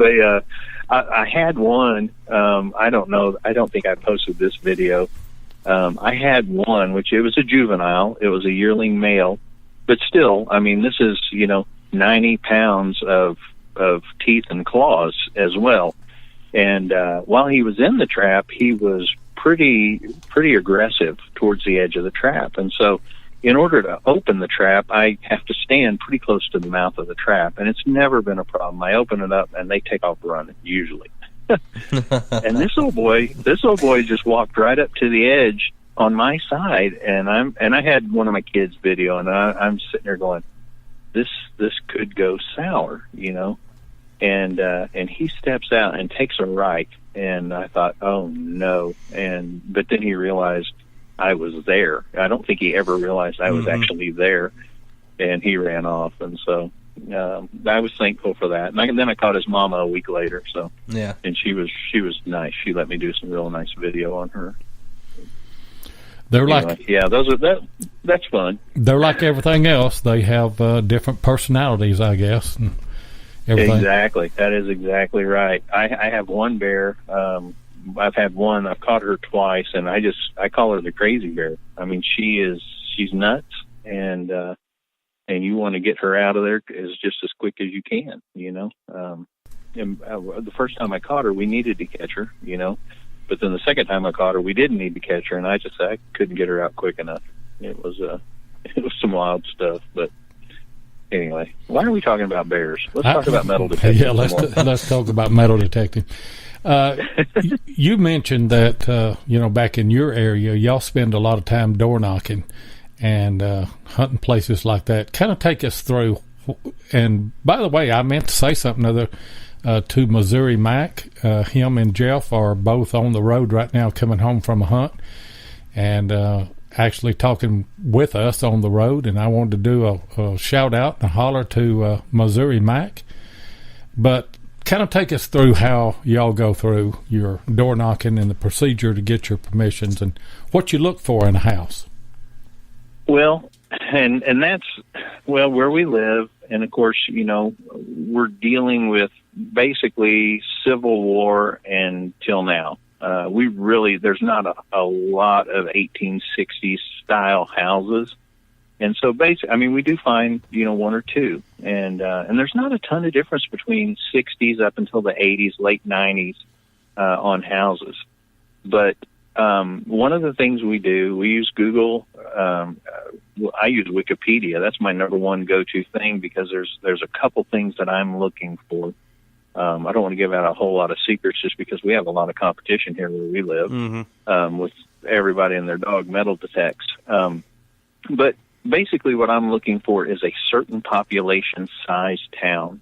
I had one, I don't know, I don't think I posted this video. I had one, which it was a juvenile. It was a yearling male, but still, I mean, this is, you know, 90 pounds of teeth and claws as well. And while he was in the trap, he was pretty aggressive towards the edge of the trap. And so in order to open the trap, I have to stand pretty close to the mouth of the trap, and it's never been a problem. I open it up and they take off running usually. And this little boy just walked right up to the edge on my side, and I had one of my kids video, and I'm sitting there going, this could go sour, and he steps out and takes a right, and I thought, oh no, but then he realized I was there. I don't think he ever realized I was actually there, and he ran off, and so I was thankful for that. And then I caught his mama a week later, so yeah, and she was nice. She let me do some real nice video on her. They're anyway, like, yeah, that's fun. They're like everything else. They have different personalities, I guess. And everything. Exactly. That is exactly right. I have one bear. I've had one. I've caught her twice, and I call her the crazy bear. I mean, she's nuts, and you want to get her out of there just as quick as you can, And the first time I caught her, we needed to catch her, But then the second time I caught her, we didn't need to catch her, and I couldn't get her out quick enough. It was some wild stuff. But anyway, why are we talking about bears? Let's talk about metal detecting. Yeah, let's talk about metal detecting. You mentioned that back in your area, y'all spend a lot of time door knocking and hunting places like that. Kind of take us through. And by the way, I meant to say something other. To Missouri Mac. Him and Jeff are both on the road right now coming home from a hunt and actually talking with us on the road, and I wanted to do a shout out and a holler to Missouri Mac. But kind of take us through how y'all go through your door knocking and the procedure to get your permissions and what you look for in a house. Well, and that's where we live, and of course, we're dealing with basically Civil War until now. There's not a lot of 1860s style houses. And so basically, we do find, one or two. And there's not a ton of difference between 60s up until the 80s, late 90s, on houses. But, one of the things we do, we use Google, I use Wikipedia. That's my number one go-to thing because there's a couple things that I'm looking for. I don't want to give out a whole lot of secrets just because we have a lot of competition here where we live, with everybody and their dog metal detects. But basically what I'm looking for is a certain population size town.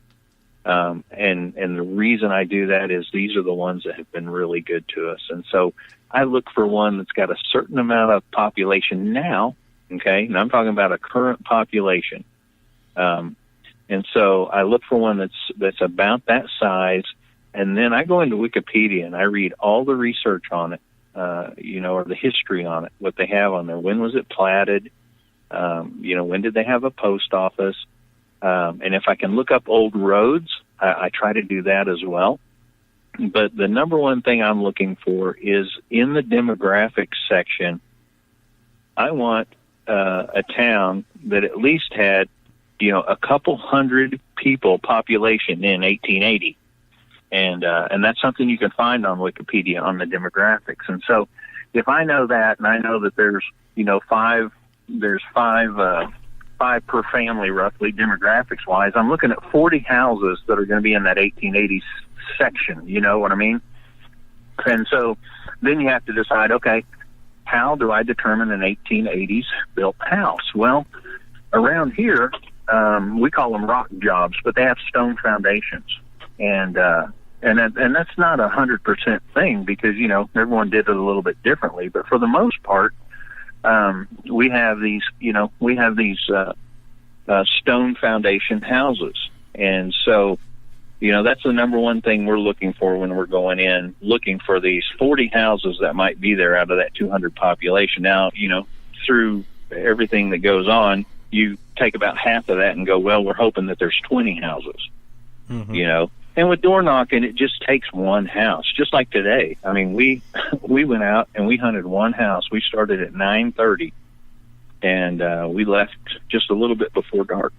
And the reason I do that is these are the ones that have been really good to us. And so I look for one that's got a certain amount of population now. Okay. And I'm talking about a current population. And so I look for one that's about that size, and then I go into Wikipedia and I read all the research on it, or the history on it, what they have on there. When was it platted? When did they have a post office? And if I can look up old roads, I try to do that as well. But the number one thing I'm looking for is in the demographics section, I want a town that at least had a couple hundred people population in 1880. And that's something you can find on Wikipedia on the demographics. And so if I know that, and I know that there's five per family roughly demographics wise, I'm looking at 40 houses that are going to be in that 1880s section. You know what I mean? And so then you have to decide, okay, how do I determine an 1880s built house? Well, around here, we call them rock jobs, but they have stone foundations, and that's not 100% thing because everyone did it a little bit differently. But for the most part, we have these stone foundation houses, and so that's the number one thing we're looking for when we're going in, looking for these 40 houses that might be there out of that 200 population. Now, through everything that goes on, you take about half of that and go, well, we're hoping that there's 20 houses, And with door knocking, it just takes one house, just like today. I mean, we went out and we hunted one house. We started at 9:30, and we left just a little bit before dark.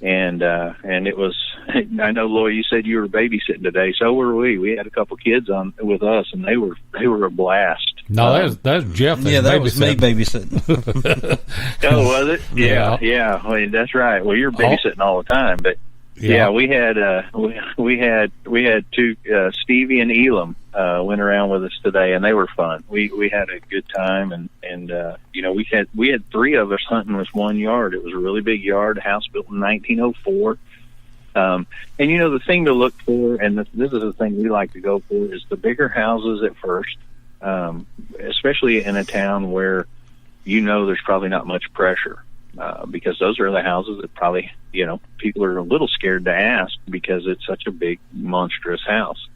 And it was, I know, Loy, you said you were babysitting today. So were we. We had a couple kids on with us, and they were a blast. No, that's Jeff. Yeah, that was me babysitting. Oh, was it? Yeah. Well, that's right. Well, you're babysitting all the time, but Yeah, we had two Stevie and Elam went around with us today, and they were fun. We had a good time, and we had three of us hunting this one yard. It was a really big yard, a house built in 1904. And the thing to look for, and this is the thing we like to go for, is the bigger houses at first, especially in a town where there's probably not much pressure. Because those are the houses that probably, people are a little scared to ask because it's such a big, monstrous house.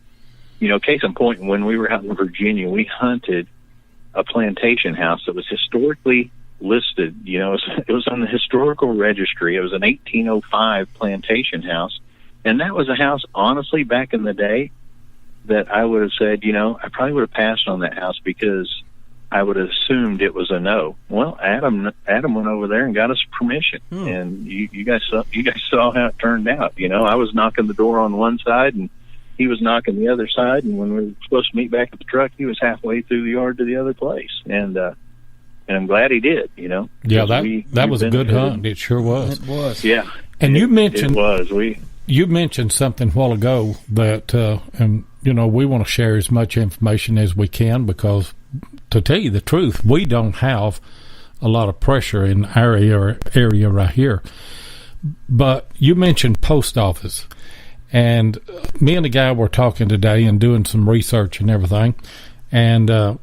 Case in point, when we were out in Virginia, we hunted a plantation house that was historically listed. It was on the historical registry. It was an 1805 plantation house. And that was a house, honestly, back in the day, that I would have said, I probably would have passed on that house because I would have assumed it was a no. Well, Adam went over there and got us permission, and you guys saw how it turned out. I was knocking the door on one side, and he was knocking the other side. And when we were supposed to meet back at the truck, he was halfway through the yard to the other place, and I'm glad he did. Yeah, that was a good hunt. It sure was. It was. Yeah, and you mentioned it was. You mentioned something a while ago that, and we want to share as much information as we can because, to tell you the truth, we don't have a lot of pressure in our area right here. But you mentioned post office, and me and the guy were talking today and doing some research and everything, and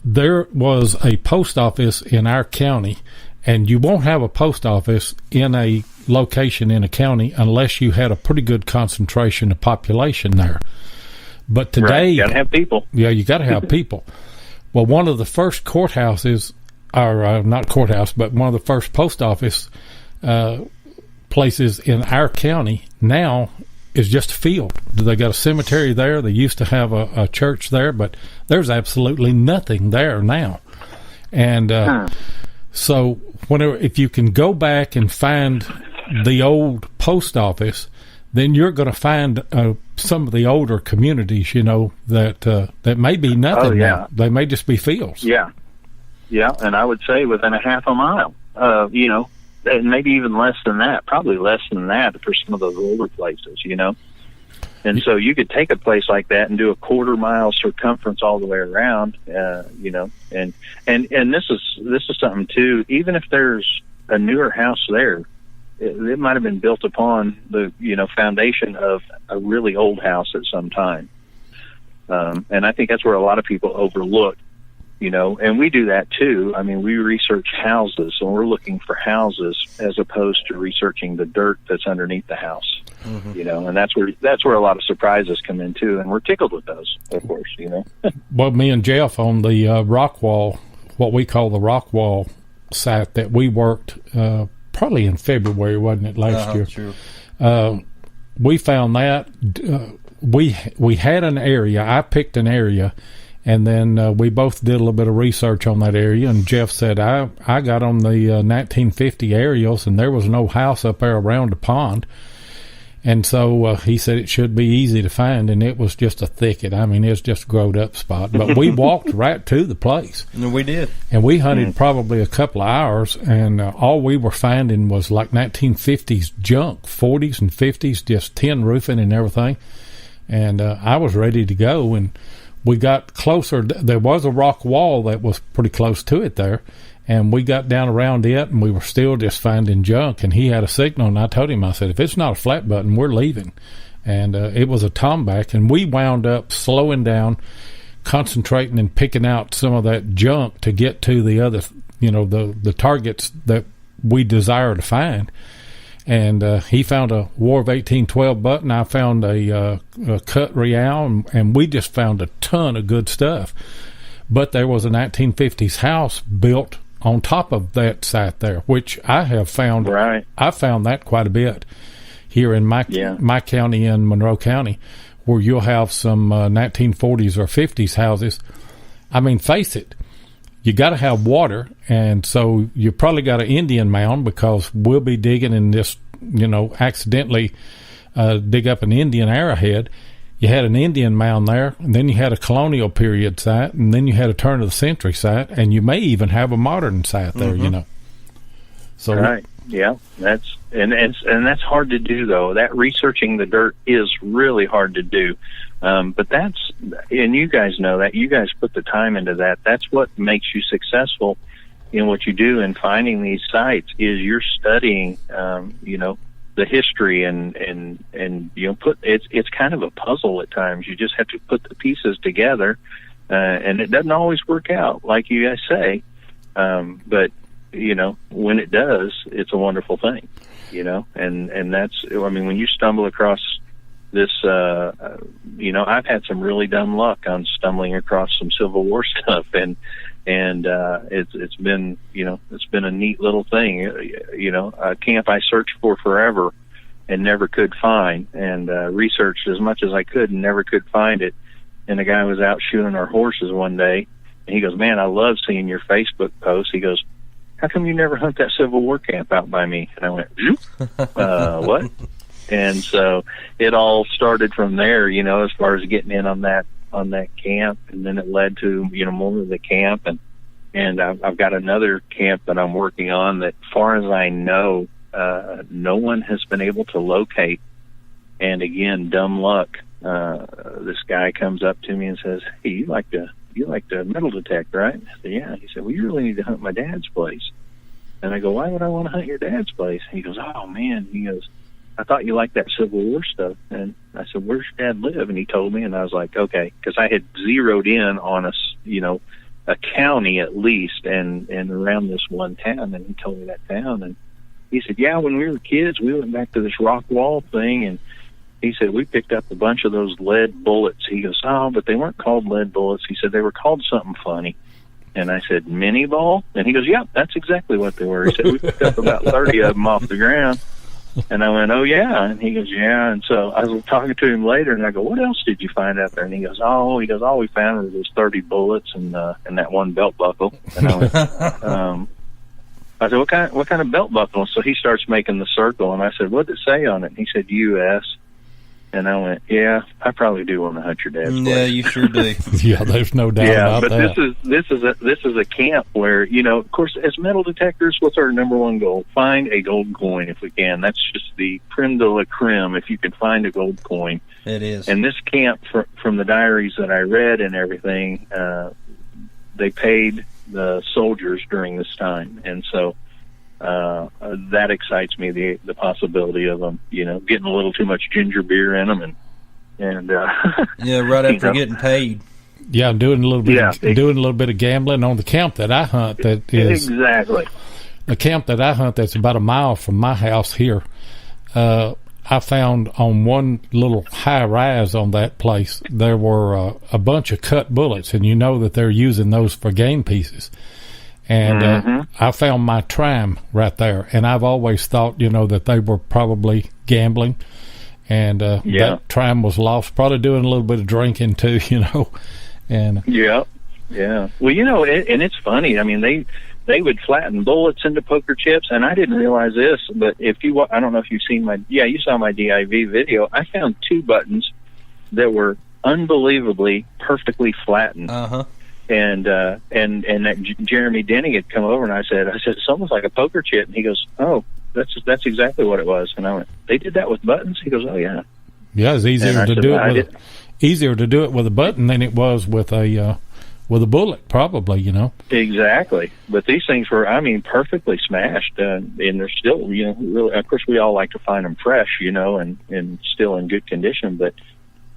there was a post office in our county, and you won't have a post office in a location in a county unless you had a pretty good concentration of population there. But today, you gotta have people. Yeah, you got to have people. Well, one of the first courthouses, or not courthouse, but one of the first post office places in our county now is just a field. They got a cemetery there. They used to have a church there, but there's absolutely nothing there now. And so if you can go back and find the old post office, then you're going to find some of the older communities, that may be nothing now. They may just be fields. Yeah, and I would say within a half a mile, and maybe even less than that, probably less than that for some of those older places, And so you could take a place like that and do a quarter-mile circumference all the way around, and this is something too. Even if there's a newer house there, it might have been built upon the foundation of a really old house at some time, and I think that's where a lot of people overlook. And we do that too. I mean, we research houses, and we're looking for houses as opposed to researching the dirt that's underneath the house. Mm-hmm. And that's where a lot of surprises come in too, and we're tickled with those, of course. Well, me and Jeff on the rock wall, what we call the rock wall site that we worked. Probably in February, wasn't it, last year? True. We found that we had an area. I picked an area, and then we both did a little bit of research on that area. And Jeff said, I got on the 1950 aerials, and there was no house up there around the pond. And so he said it should be easy to find, and it was just a thicket. I mean, it's just a growed up spot. But we walked right to the place. And we did. And we hunted probably a couple of hours, and all we were finding was like 1950s junk, 40s and 50s, just tin roofing and everything. And I was ready to go, and we got closer. There was a rock wall that was pretty close to it there. And we got down around it, and we were still just finding junk. And he had a signal, and I told him, I said, if it's not a flat button, we're leaving. And it was a tomback, and we wound up slowing down, concentrating and picking out some of that junk to get to the other, the targets that we desire to find. And he found a War of 1812 button. I found a cut real, and we just found a ton of good stuff. But there was a 1950s house built on top of that site there, which I have found. Right. I found that quite a bit here in my county, in Monroe County, where you'll have some 1940s or 50s houses. I mean, face it, you got to have water, and so you probably got an Indian mound, because we'll be digging and just accidentally dig up an Indian arrowhead. You had an Indian mound there, and then you had a colonial period site, and then you had a turn of the century site, and you may even have a modern site there, So right. Yeah, that's that's hard to do, though. That researching the dirt is really hard to do. But that's, and you guys know that. You guys put the time into that. That's what makes you successful in what you do in finding these sites. Is you're studying, the history and it's kind of a puzzle at times. You just have to put the pieces together, and it doesn't always work out like you guys say. But when it does, it's a wonderful thing, and that's, when you stumble across this, I've had some really dumb luck on stumbling across some Civil War stuff, and it's been, it's been a neat little thing, a camp I searched for forever and never could find, and researched as much as I could and never could find it. And a guy was out shooting our horses one day, and he goes, "Man, I love seeing your Facebook posts." He goes, "How come you never hunt that Civil War camp out by me?" And I went, "What?" And so it all started from there, as far as getting in on that camp, and then it led to more of the camp, and I've got another camp that I'm working on that, far as I know, no one has been able to locate. And again, dumb luck. This guy comes up to me and says, "Hey, you like to metal detect, right?" I said, "Yeah." He said, "Well, you really need to hunt my dad's place." And I go, "Why would I want to hunt your dad's place?" He goes, "Oh man," he goes, "I thought you liked that Civil War stuff." And I said, "Where's your dad live?" And he told me, and I was like, okay, because I had zeroed in on a county at least, and around this one town, and he told me that town, and he said, "Yeah, when we were kids, we went back to this rock wall thing, and he said, we picked up a bunch of those lead bullets." He goes, "Oh, but they weren't called lead bullets." He said, "They were called something funny." And I said, "Mini ball?" And he goes, "Yep, that's exactly what they were." He said, "We picked up about 30 of them off the ground." And I went, "Oh, yeah." And he goes, "Yeah." And so I was talking to him later, and I go, "What else did you find out there?" And he goes, all we found was those 30 bullets and that one belt buckle." And I went, I said, what kind of belt buckle? So he starts making the circle, and I said, "What did it say on it?" And he said, "U.S." And I went, "Yeah, I probably do want to hunt your dad's place." Yeah, you sure do. Yeah, there's no doubt about that. But this is a camp where, of course, as metal detectors, what's our number one goal? Find a gold coin if we can. That's just the creme de la creme if you can find a gold coin. It is. And this camp, from the diaries that I read and everything, they paid the soldiers during this time, and so that excites me, the possibility of them, getting a little too much ginger beer in them, and yeah, right after getting paid. Yeah, doing a little bit of gambling on the camp that I hunt. That is exactly the camp that I hunt. That's about a mile from my house here. I found on one little high rise on that place there were a bunch of cut bullets, and that they're using those for game pieces. And I found my tram right there, and I've always thought, that they were probably gambling, and that tram was lost, probably doing a little bit of drinking too, and yeah. Well, and it's funny. I mean, they would flatten bullets into poker chips, and I didn't realize this, but I don't know if you've seen you saw my DIV video. I found 2 buttons that were unbelievably perfectly flattened. And that Jeremy Denny had come over, and I said, "It's almost like a poker chip." And he goes, "Oh, that's exactly what it was." And I went, "They did that with buttons?" He goes, "Oh yeah." Yeah, it's easier to do it with a button than it was with a bullet, probably. Exactly. But these things were, perfectly smashed, and they're still, really. Of course, we all like to find them fresh, and still in good condition. But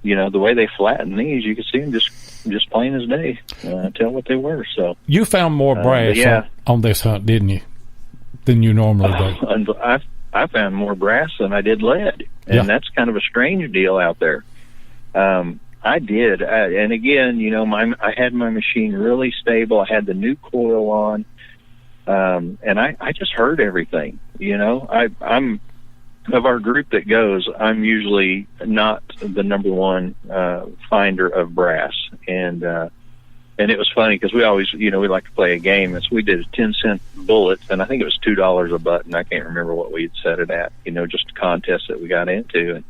the way they flatten these, you can see them just plain as day. Tell what they were. So you found more brass on this hunt, didn't you, than you normally do? I found more brass than I did lead, and that's kind of a strange deal out there. I did, and again, I had my machine really stable. I had the new coil on, and I just heard everything. I'm of our group that goes, I'm usually not the number one finder of brass, and it was funny because we always, we like to play a game, and so we did a 10-cent bullet, and I think it was $2 a button. I can't remember what we had set it at, just a contest that we got into,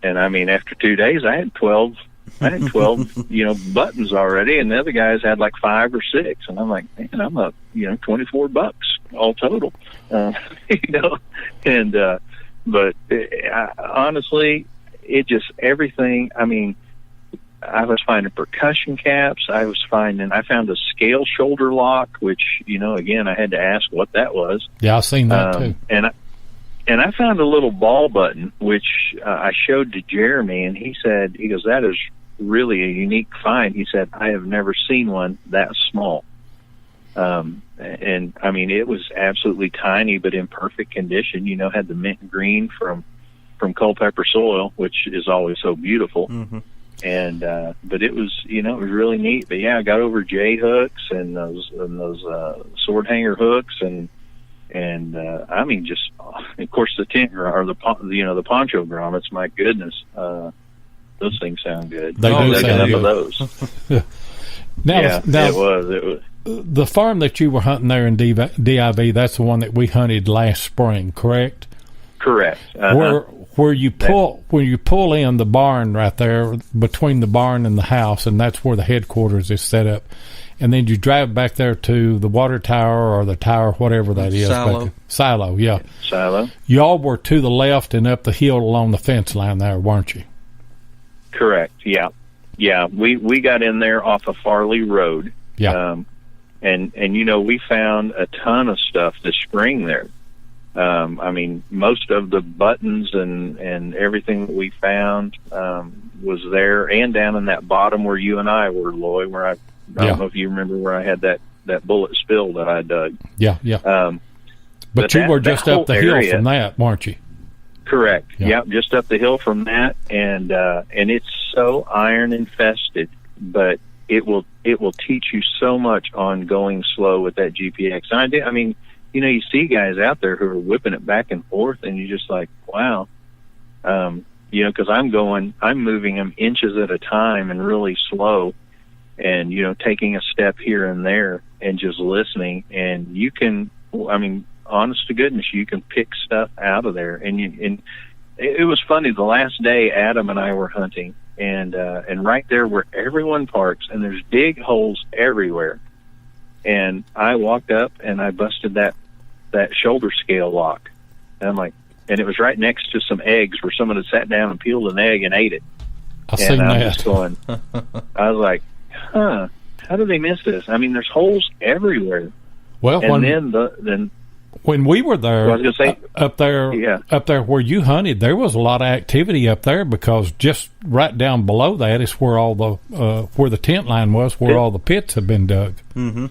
and after 2 days, I had 12, buttons already, and the other guys had like 5 or 6, and I'm like, man, I'm up, $24. all total, you know, and, but honestly, it just, everything, I mean, I was finding percussion caps. I found a scale shoulder lock, which, you know, again, I had to ask what that was. Yeah, I've seen that too. And I found a little ball button, which I showed to Jeremy, and he goes, that is really a unique find. He said, I have never seen one that small. And I mean, it was absolutely tiny, but in perfect condition, you know, had the mint green from Culpeper soil, which is always so beautiful. Mm-hmm. And, but it was, you know, it was really neat. But yeah, I got over J hooks and those sword hanger hooks and I mean, just, of course, the tent or the poncho grommets, my goodness, those things sound good. They do sound good. Those. Now, it was. The farm that you were hunting there in DIV, that's the one that we hunted last spring, correct? Correct. Where you pull in the barn right there between the barn and the house, and that's where the headquarters is set up. And then you drive back there to the water tower or the tower, whatever that is. Silo, yeah. Silo. Y'all were to the left and up the hill along the fence line there, weren't you? Correct. Yeah. Yeah. We got in there off of Farley Road. Yeah. And you know, we found a ton of stuff this spring there. I mean, most of the buttons and everything that we found was there, and down in that bottom where you and I were, Lloyd, where I don't know if you remember where I had that bullet spill that I dug. Yeah, yeah. But you were just up the hill from that, weren't you? Correct. Yeah. Yep, just up the hill from that, and it's so iron infested, but it will teach you so much on going slow with that GPX. And I mean, you know, you see guys out there who are whipping it back and forth, and you're just like, wow. You know, because I'm moving them inches at a time and really slow, and, you know, taking a step here and there and just listening. And you can, I mean, honest to goodness, you can pick stuff out of there. And it was funny. The last day, Adam and I were hunting, and right there where everyone parks, and there's big holes everywhere. And I walked up and I busted that shoulder scale lock. And I'm like, and it was right next to some eggs where someone had sat down and peeled an egg and ate it. I seen that. Just going, I was like, how did they miss this? I mean, there's holes everywhere. Well, and when we were there, I was gonna say, up there where you hunted, there was a lot of activity up there, because just right down below that is where all the where the tent line was, where all the pits have been dug. Mm-hmm.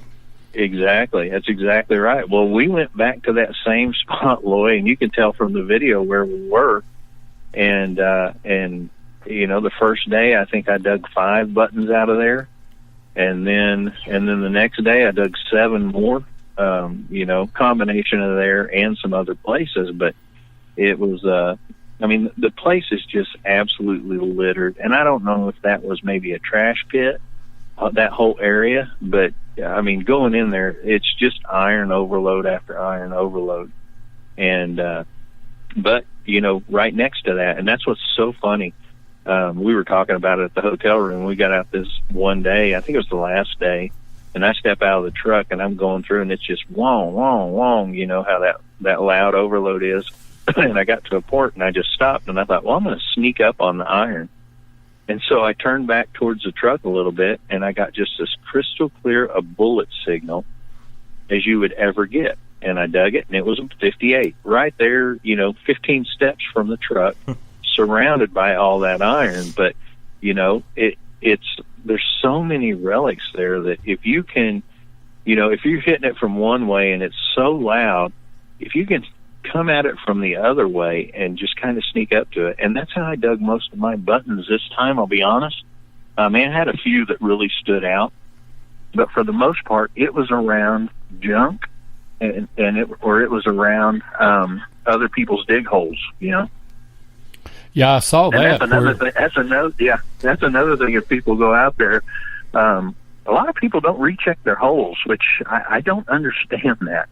Exactly. That's exactly right. Well, we went back to that same spot, Lloyd, and you can tell from the video where we were. And you know, the first day I think I dug 5 buttons out of there, and then the next day I dug 7 more. You know, combination of there and some other places, but it was, I mean, the place is just absolutely littered, and I don't know if that was maybe a trash pit, that whole area, but I mean, going in there, it's just iron overload after iron overload. And, but, you know, right next to that, and that's what's so funny. We were talking about it at the hotel room. We got out this one day, I think it was the last day, and I step out of the truck and I'm going through, and it's just wong, wong, wong, you know how that loud overload is. And I got to a port and I just stopped, and I thought, well, I'm going to sneak up on the iron. And so I turned back towards the truck a little bit, and I got just as crystal clear a bullet signal as you would ever get. And I dug it, and it was a 58 right there, you know, 15 steps from the truck, surrounded by all that iron. But, you know, there's so many relics there that if you can, you know, if you're hitting it from one way and it's so loud, if you can come at it from the other way and just kind of sneak up to it. And that's how I dug most of my buttons this time, I'll be honest. I had a few that really stood out, but for the most part, it was around junk, and it was around other people's dig holes, you know. Yeah, I saw that. That's another thing. That's another thing. If people go out there, a lot of people don't recheck their holes, which I don't understand that.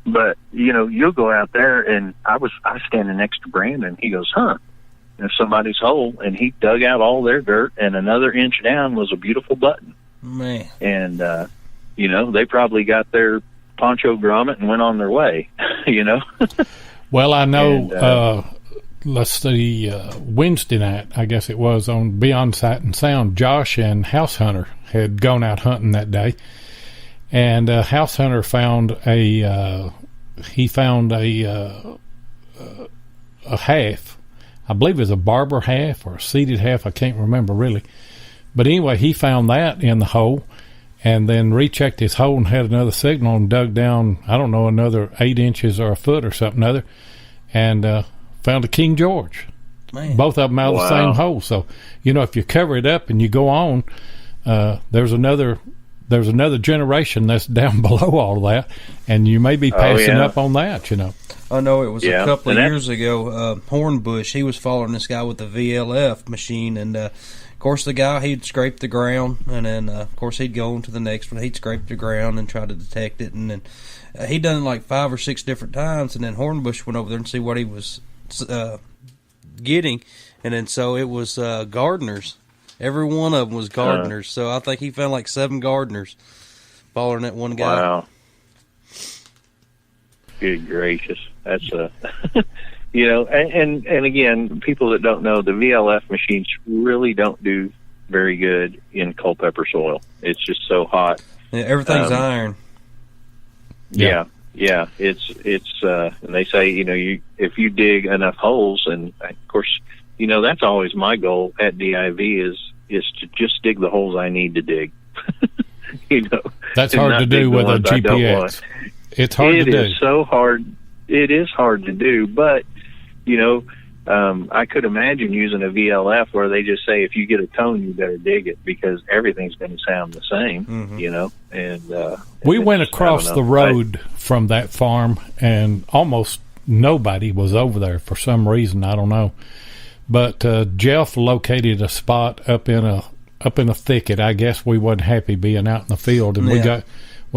But you know, you'll go out there, and I was standing next to Brandon. He goes, there's somebody's hole, and he dug out all their dirt, and another inch down was a beautiful button. Man. And you know, they probably got their poncho grommet and went on their way, you know. Well, I know, And, let's see, Wednesday night, I guess it was, on Beyond Sight and Sound, Josh and House Hunter had gone out hunting that day. And House Hunter found a half. I believe it was a barber half or a seeded half. I can't remember really. But anyway, he found that in the hole and then rechecked his hole and had another signal and dug down, I don't know, another 8 inches or a foot or something other, and found a King George. Man. Both of them out of the same hole. So, you know, if you cover it up and you go on, there's another generation that's down below all of that, and you may be passing up on that, you know. I know it was a couple of years ago, Hornbush, he was following this guy with the VLF machine, and of course the guy, he'd scrape the ground, and then of course he'd go on to the next one. He'd scrape the ground and try to detect it, and then he'd done it like 5 or 6 different times, and then Hornbush went over there and see what he was getting, and then so it was gardeners. Every one of them was gardeners, so I think he found like 7 gardeners following that one guy. Wow. Good gracious. That's you know, and again, people that don't know, the VLF machines really don't do very good in Culpeper soil. It's just so hot. Yeah, everything's iron. Yeah. It's and they say, you know, if you dig enough holes, and of course, you know, that's always my goal at DIV is to just dig the holes I need to dig. You know, that's hard to do with a GPX. It's hard to do. It is so hard. It is hard to do, but you know, I could imagine using a VLF where they just say, if you get a tone, you better dig it because everything's going to sound the same, you know. And we went across the road from that farm, and almost nobody was over there for some reason. I don't know, but Jeff located a spot up in a thicket. I guess we wasn't happy being out in the field, and we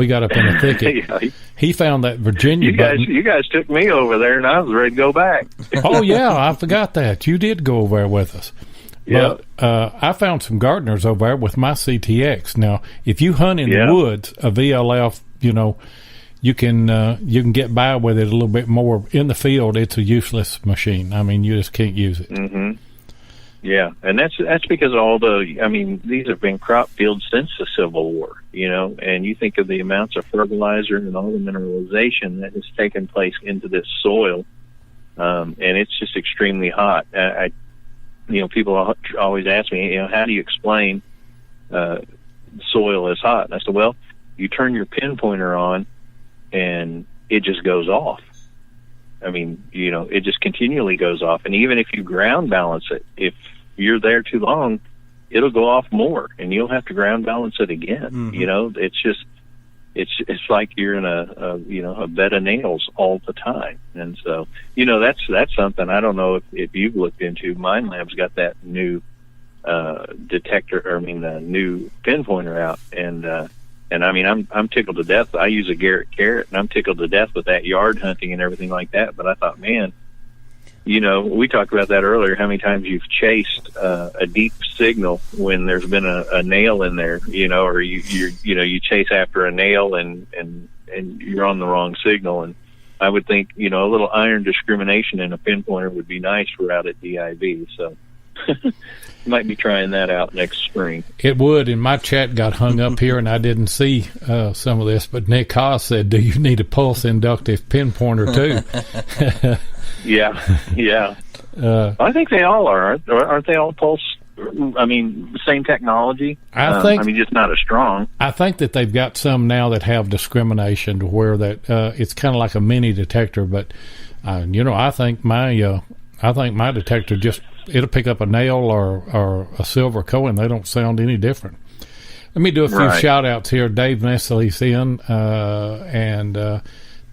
got up in a thicket. He found that Virginia button. You guys took me over there, and I was ready to go back. Oh, yeah, I forgot that. You did go over there with us. Yeah. But I found some gardeners over there with my CTX. Now, if you hunt in the woods, a VLF, you know, you can get by with it a little bit more. In the field, it's a useless machine. I mean, you just can't use it. Mm-hmm. Yeah, and that's because these have been crop fields since the Civil War, you know, and you think of the amounts of fertilizer and all the mineralization that has taken place into this soil, and it's just extremely hot. People always ask me, you know, how do you explain soil is hot? And I said, well, you turn your pinpointer on, and it just goes off. I mean, you know, it just continually goes off. And even if you ground balance it, if you're there too long, it'll go off more and you'll have to ground balance it again. Mm-hmm. You know, it's like you're in a bed of nails all the time. And so, you know, that's something I don't know if you've looked into. Mine Lab's got that new new pinpointer out, and I mean, I'm tickled to death. I use a Garrett Carrot, and I'm tickled to death with that yard hunting and everything like that. But I thought, man, you know, we talked about that earlier, how many times you've chased a deep signal when there's been a nail in there, you know, or you chase after a nail and you're on the wrong signal. And I would think, you know, a little iron discrimination in a pinpointer would be nice for out at DIV. So might be trying that out next spring. It would, and my chat got hung up here, and I didn't see some of this, but Nick Haas said, do you need a pulse inductive pinpointer too? Yeah. I think they all are. Aren't they all pulse? I mean, same technology. I think. Just not as strong. I think that they've got some now that have discrimination to where that it's kind of like a mini detector. But I think my detector it'll pick up a nail or a silver coin. They don't sound any different. Let me do a few shout outs here. Dave Nestle's in, and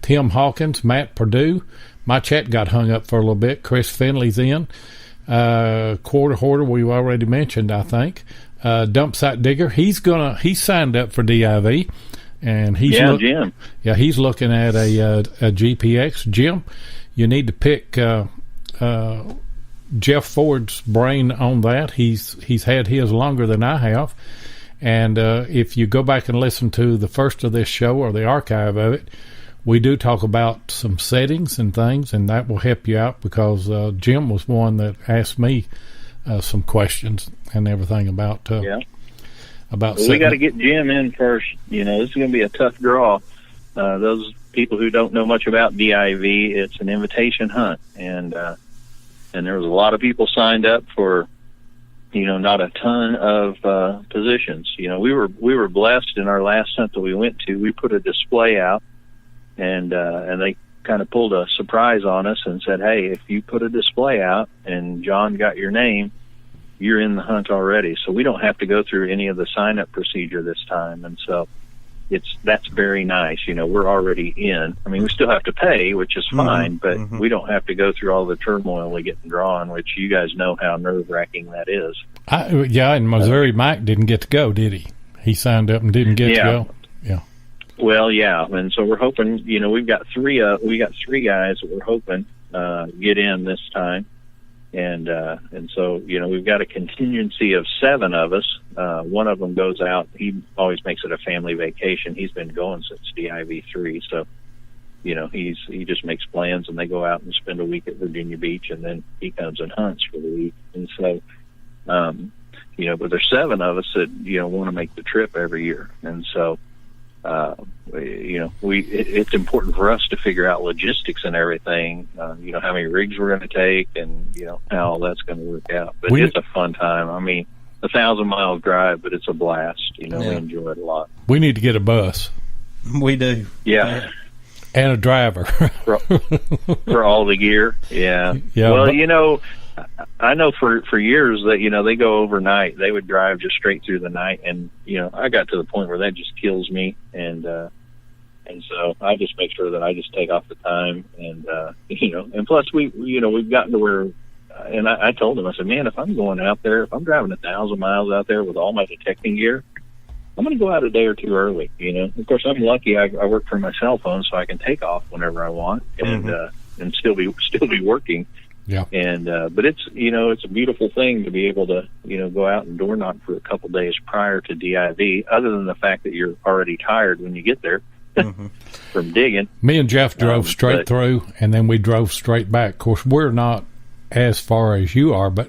Tim Hawkins, Matt Purdue. My chat got hung up for a little bit. Chris Finley's in. Quarter Hoarder, we've already mentioned, I think. Dump Site Digger, he's signed up for DIV, and Jim. Yeah, he's looking at a GPX. Jim, you need to pick Jeff Ford's brain on that. He's had his longer than I have, And if you go back and listen to the first of this show or the archive of it, we do talk about some settings and things, and that will help you out because Jim was one that asked me some questions and everything about about. Well, we got to get Jim in first. This is going to be a tough draw. Those people who don't know much about DIV, it's an invitation hunt, and there was a lot of people signed up for, not a ton of positions. We were blessed in our last hunt that we went to. We put a display out, and they kind of pulled a surprise on us and said, "Hey, if you put a display out and John got your name, you're in the hunt already." So we don't have to go through any of the sign-up procedure this time, and so that's very nice. We're already in. I mean, we still have to pay, which is fine, but we don't have to go through all the turmoil of getting drawn, which you guys know how nerve-wracking that is. In Missouri, Mike didn't get to go, did he? He signed up and didn't get to go. Yeah. Well, yeah, and so we're hoping. We've got three guys that we're hoping get in this time. And so, we've got a contingency of 7 of us. One of them goes out. He always makes it a family vacation. He's been going since DIV3. So, he just makes plans and they go out and spend a week at Virginia Beach, and then he comes and hunts for the week. And so, but there's 7 of us that, want to make the trip every year. And so, it's important for us to figure out logistics and everything, how many rigs we're going to take and, how all that's going to work out. But it's a fun time. I mean, 1,000-mile drive, but it's a blast. We enjoy it a lot. We need to get a bus. We do. Yeah. And a driver. for all the gear. Yeah. Well, I know for years that, they go overnight. They would drive just straight through the night. And, I got to the point where that just kills me. And so I just make sure that I just take off the time and plus we've gotten to where, and I told him, I said, man, if I'm going out there, if I'm driving 1,000 miles out there with all my detecting gear, I'm going to go out a day or two early. Of course, I'm lucky. I work for my cell phone, so I can take off whenever I want and still be working. Yeah. And but it's it's a beautiful thing to be able to go out and door knock for a couple days prior to DIV. Other than the fact that you're already tired when you get there from digging. Me and Jeff drove straight through, and then we drove straight back. Of course, we're not as far as you are, but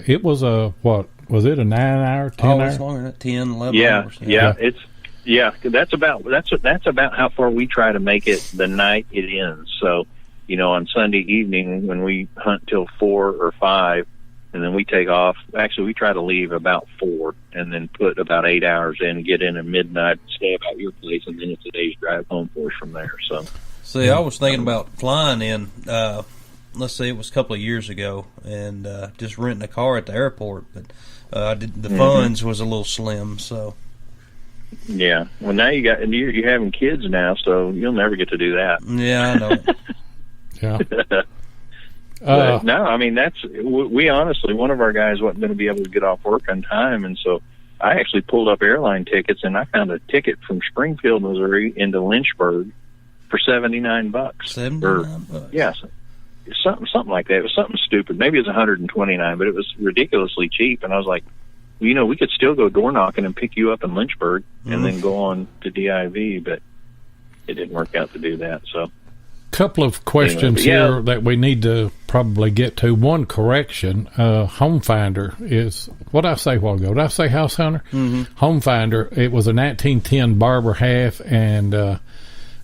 it was what was it, a 9-hour, 10-hour? It's longer than 10, 11 hours. Yeah. That's about how far we try to make it the night it ends. So, on Sunday evening when we hunt till 4 or 5, and then we take off. Actually, we try to leave about 4, and then put about 8 hours in, get in at midnight, stay about your place, and then it's a day's drive home for us from there. So, see, I was thinking about flying in. Let's say it was a couple of years ago, and just renting a car at the airport, but the funds was a little slim. So, yeah. Well, now you're having kids now, so you'll never get to do that. Yeah, I know. Yeah. No, I mean, we honestly, one of our guys wasn't going to be able to get off work on time, and so I actually pulled up airline tickets, and I found a ticket from Springfield, Missouri into Lynchburg for $79. $79? Yes. Something like that. It was something stupid. Maybe it was $129, but it was ridiculously cheap. And I was like, we could still go door knocking and pick you up in Lynchburg and then go on to DIV, but it didn't work out to do that. So, couple of questions here that we need to probably get to. One correction: Home Finder is what did I say a while ago? Did I say House Hunter? Home Finder. It was a 1910 Barber half, and then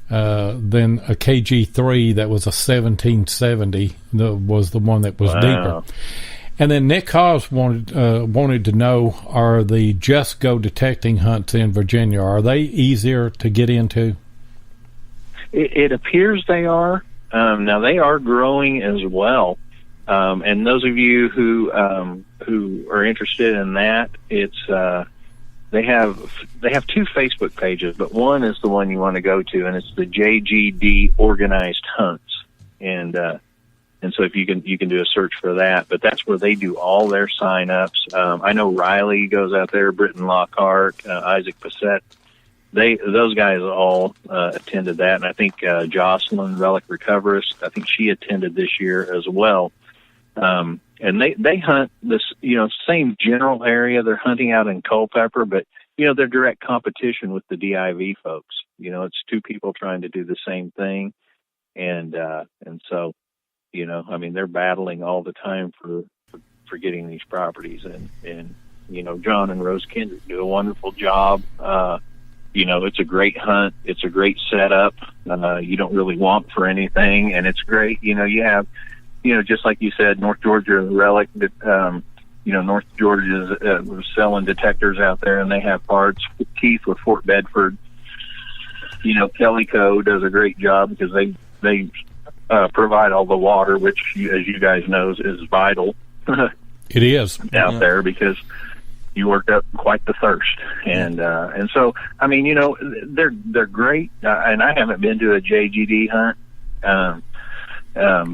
a KG3 that was a 1770 was the one that was deeper. And then Nick Haas wanted to know, are the Just Go detecting hunts in Virginia, are they easier to get into? It appears they are. Now they are growing as well. And those of you who are interested in that, it's they have 2 Facebook pages, but one is the one you want to go to, and it's the JGD Organized Hunts, and so if you can do a search for that, but that's where they do all their sign-ups. I know Riley goes out there, Britton Lockhart, Isaac Passett. Those guys all attended that, and I think Jocelyn Relic Recoverist, I think she attended this year as well. And they hunt this, same general area. They're hunting out in Culpeper, but they're direct competition with the DIV folks. It's two people trying to do the same thing. And so, they're battling all the time for getting these properties, and John and Rose Kendrick do a wonderful job. It's a great hunt. It's a great setup. You don't really want for anything, and it's great. You have, just like you said, North Georgia Relic, North Georgia was selling detectors out there, and they have parts. Keith with Fort Bedford, Kelly Co. does a great job because they provide all the water, which, as you guys know, is vital. It is out there, because you work up quite the thirst, and so they're great. And I haven't been to a JGD hunt,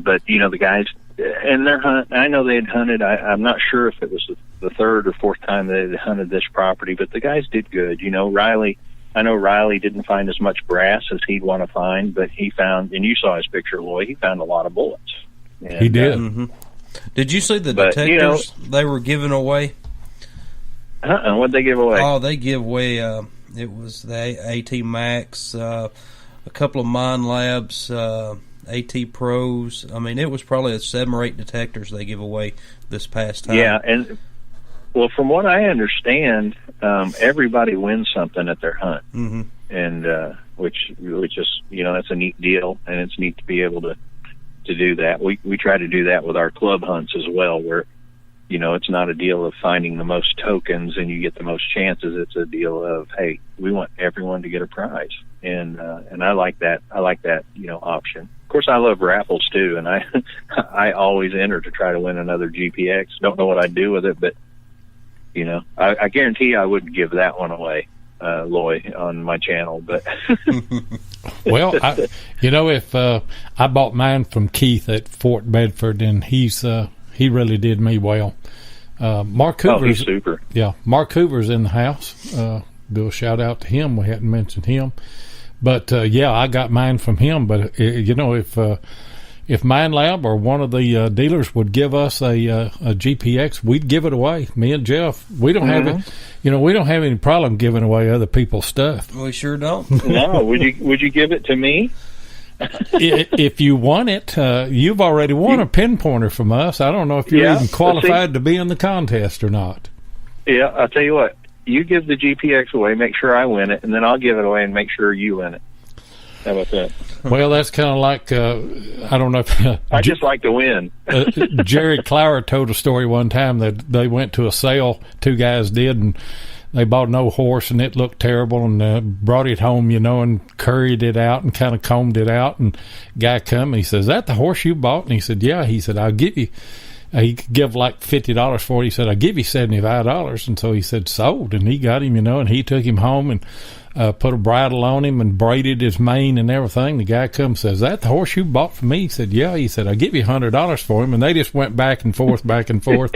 but the guys and their hunt. I know they had hunted. I'm not sure if it was the third or fourth time they had hunted this property, but the guys did good. Riley. I know Riley didn't find as much brass as he'd want to find, but he found, and you saw his picture, Lloyd, he found a lot of bullets. And, he did. Did you see the detectors they were giving away? What'd they give away? Oh, they give away, it was the AT Max, a couple of Mine Labs, AT Pros. It was probably 7 or 8 detectors they give away this past time. Yeah, and well, from what I understand, everybody wins something at their hunt, and which is that's a neat deal, and it's neat to be able to do that. We try to do that with our club hunts as well, where it's not a deal of finding the most tokens and you get the most chances. It's a deal of, hey, we want everyone to get a prize, and I like that. I like that option. Of course, I love raffles too, and I always enter to try to win another GPX. Don't know what I'd do with it, but I guarantee I wouldn't give that one away, Loy, on my channel. But well, if I bought mine from Keith at Fort Bedford, and he really did me well. Mark Hoover's he's super. Yeah, Mark Hoover's in the house. Do a shout out to him. We hadn't mentioned him, but I got mine from him. But if Mine Lab or one of the dealers would give us a GPX, we'd give it away. Me and Jeff, we don't have it. We don't have any problem giving away other people's stuff. We sure don't. No, would you give it to me? If you want it, you've already won a pinpointer from us. I don't know if you're even qualified to be in the contest or not. Yeah, I'll tell you what. You give the GPX away, make sure I win it, and then I'll give it away and make sure you win it. How about that? Well, that's kind of like, I don't know if... I just like to win. Jerry Clower told a story one time that they went to a sale, 2 guys did, and they bought an old horse, and it looked terrible, and brought it home, and curried it out and kind of combed it out, and guy come, and he says, "Is that the horse you bought?" And he said, "Yeah." He said, "I'll give you..." He could give like $50 for it. He said, "I'll give you $75. And so he said, "Sold." And he got him, and he took him home and put a bridle on him and braided his mane and everything. The guy comes and says, "Is that the horse you bought from me?" He said, "Yeah." He said, "I'll give you $100 for him." And they just went back and forth, back and forth.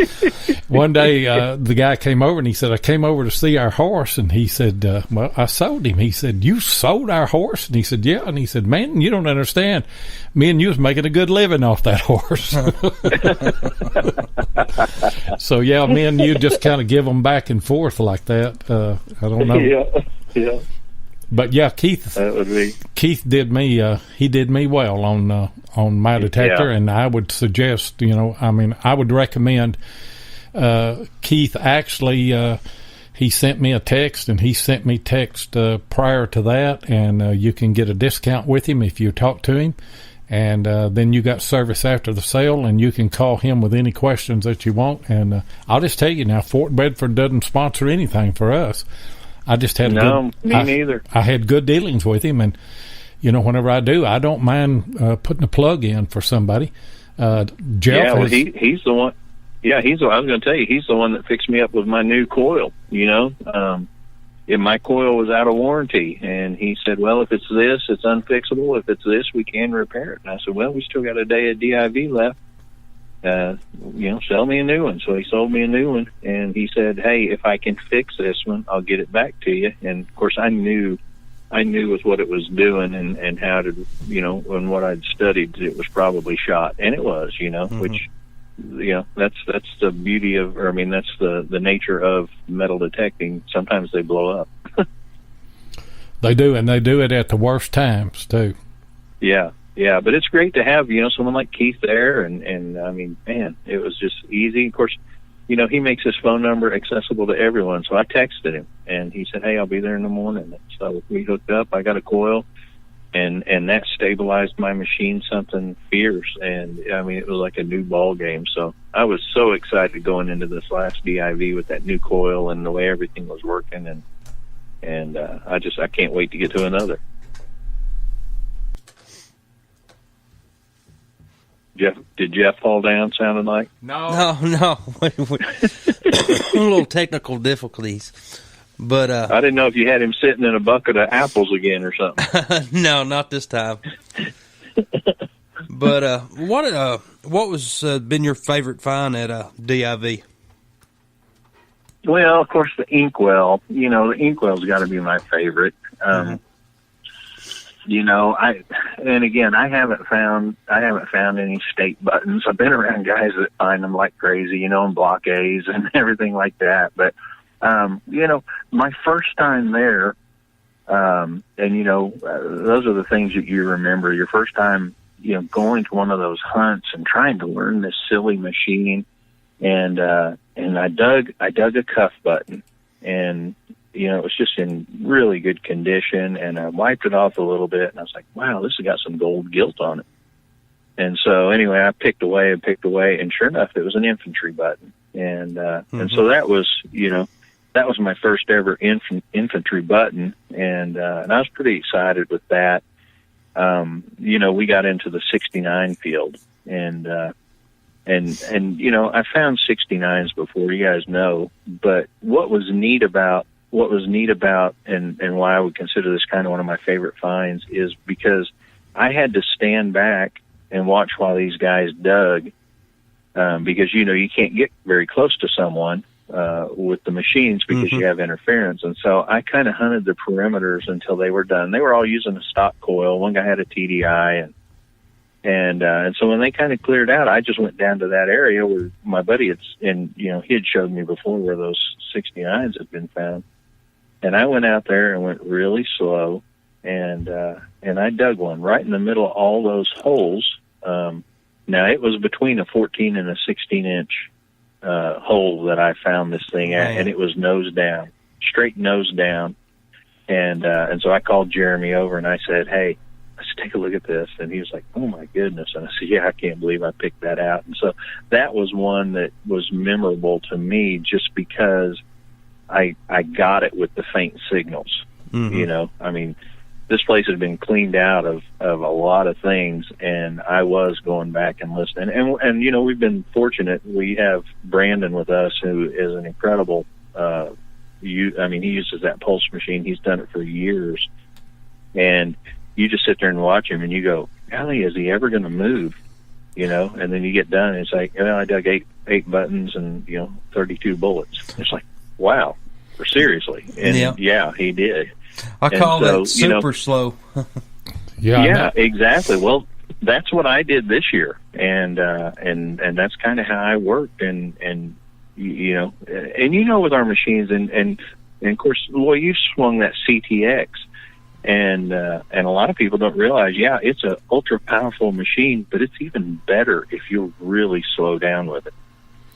One day, the guy came over and he said, "I came over to see our horse." And he said, "Well, I sold him." He said, "You sold our horse?" And he said, "Yeah." And he said, "Man, you don't understand. Me and you was making a good living off that horse." So, yeah, me and you just kind of give them back and forth like that. I don't know. Yeah. But yeah, Keith did me. He did me well on my detector, and I would suggest, I would recommend. Keith actually, he sent me a text, and he sent me text prior to that, and you can get a discount with him if you talk to him, and then you got service after the sale, and you can call him with any questions that you want. And I'll just tell you now, Fort Bedford doesn't sponsor anything for us. I just had me neither. I had good dealings with him, and whenever I do, I don't mind putting a plug in for somebody. Jeff, he's the one. Yeah, I was going to tell you, he's the one that fixed me up with my new coil. My coil was out of warranty, and he said, "Well, if it's this, it's unfixable. If it's this, we can repair it." And I said, "Well, we still got a day of DIV left. Sell me a new one." So he sold me a new one, and he said, "Hey, if I can fix this one, I'll get it back to you." And of course, I knew with what it was doing and how to, and what I'd studied, it was probably shot, and it was, which that's the beauty of, or I mean, that's the nature of metal detecting. Sometimes they blow up. They do, and they do it at the worst times too. Yeah, but it's great to have, someone like Keith there, and I mean, man, it was just easy. Of course, he makes his phone number accessible to everyone, so I texted him, and he said, hey, I'll be there in the morning. So we hooked up, I got a coil, and that stabilized my machine something fierce, and I mean, it was like a new ball game. So I was so excited going into this last DIV with that new coil and the way everything was working, and I can't wait to get to another. Did Jeff fall down, sounded like? No. A little technical difficulties. But I didn't know if you had him sitting in a bucket of apples again or something. No, not this time. But what was been your favorite find at DIV? Well, of course, the inkwell. The inkwell's got to be my favorite. I haven't found any state buttons. I've been around guys that find them like crazy, in block A's and everything like that. But, my first time there, those are the things that you remember. Your first time, going to one of those hunts and trying to learn this silly machine. And I dug a cuff button, and it was just in really good condition, and I wiped it off a little bit, and I was like, wow, this has got some gold gilt on it. And so anyway, I picked away, and sure enough, it was an infantry button. And so that was, that was my first ever infantry button. And I was pretty excited with that. We got into the 69 field, and I found 69s before, you guys know, but what was neat about and why I would consider this kind of one of my favorite finds is because I had to stand back and watch while these guys dug, because, you can't get very close to someone, with the machines because you have interference. And so I kind of hunted the perimeters until they were done. They were all using a stock coil. One guy had a TDI, and so when they kind of cleared out, I just went down to that area where my buddy he had showed me before where those 69s had been found. And I went out there and went really slow, and I dug one right in the middle of all those holes. Now it was between a 14 and a 16-inch hole that I found this thing at, and it was nose down, straight nose down. And so I called Jeremy over and I said, hey, let's take a look at this. And he was like, oh my goodness. And I said, yeah, I can't believe I picked that out. And so that was one that was memorable to me just because I got it with the faint signals. I mean, this place had been cleaned out of a lot of things, and I was going back and listening. And we've been fortunate. We have Brandon with us, who is an incredible, he uses that pulse machine. He's done it for years. And you just sit there and watch him, and you go, golly, is he ever going to move? And then you get done, and it's like, well, I dug eight buttons and, 32 bullets. It's like, wow, seriously. And yeah, he did. I call that super slow. Yeah, exactly. Well, that's what I did this year. And that's kind of how I worked. And with our machines and of course, Loy, you swung that CTX. And a lot of people don't realize, it's a ultra powerful machine, but it's even better if you really slow down with it.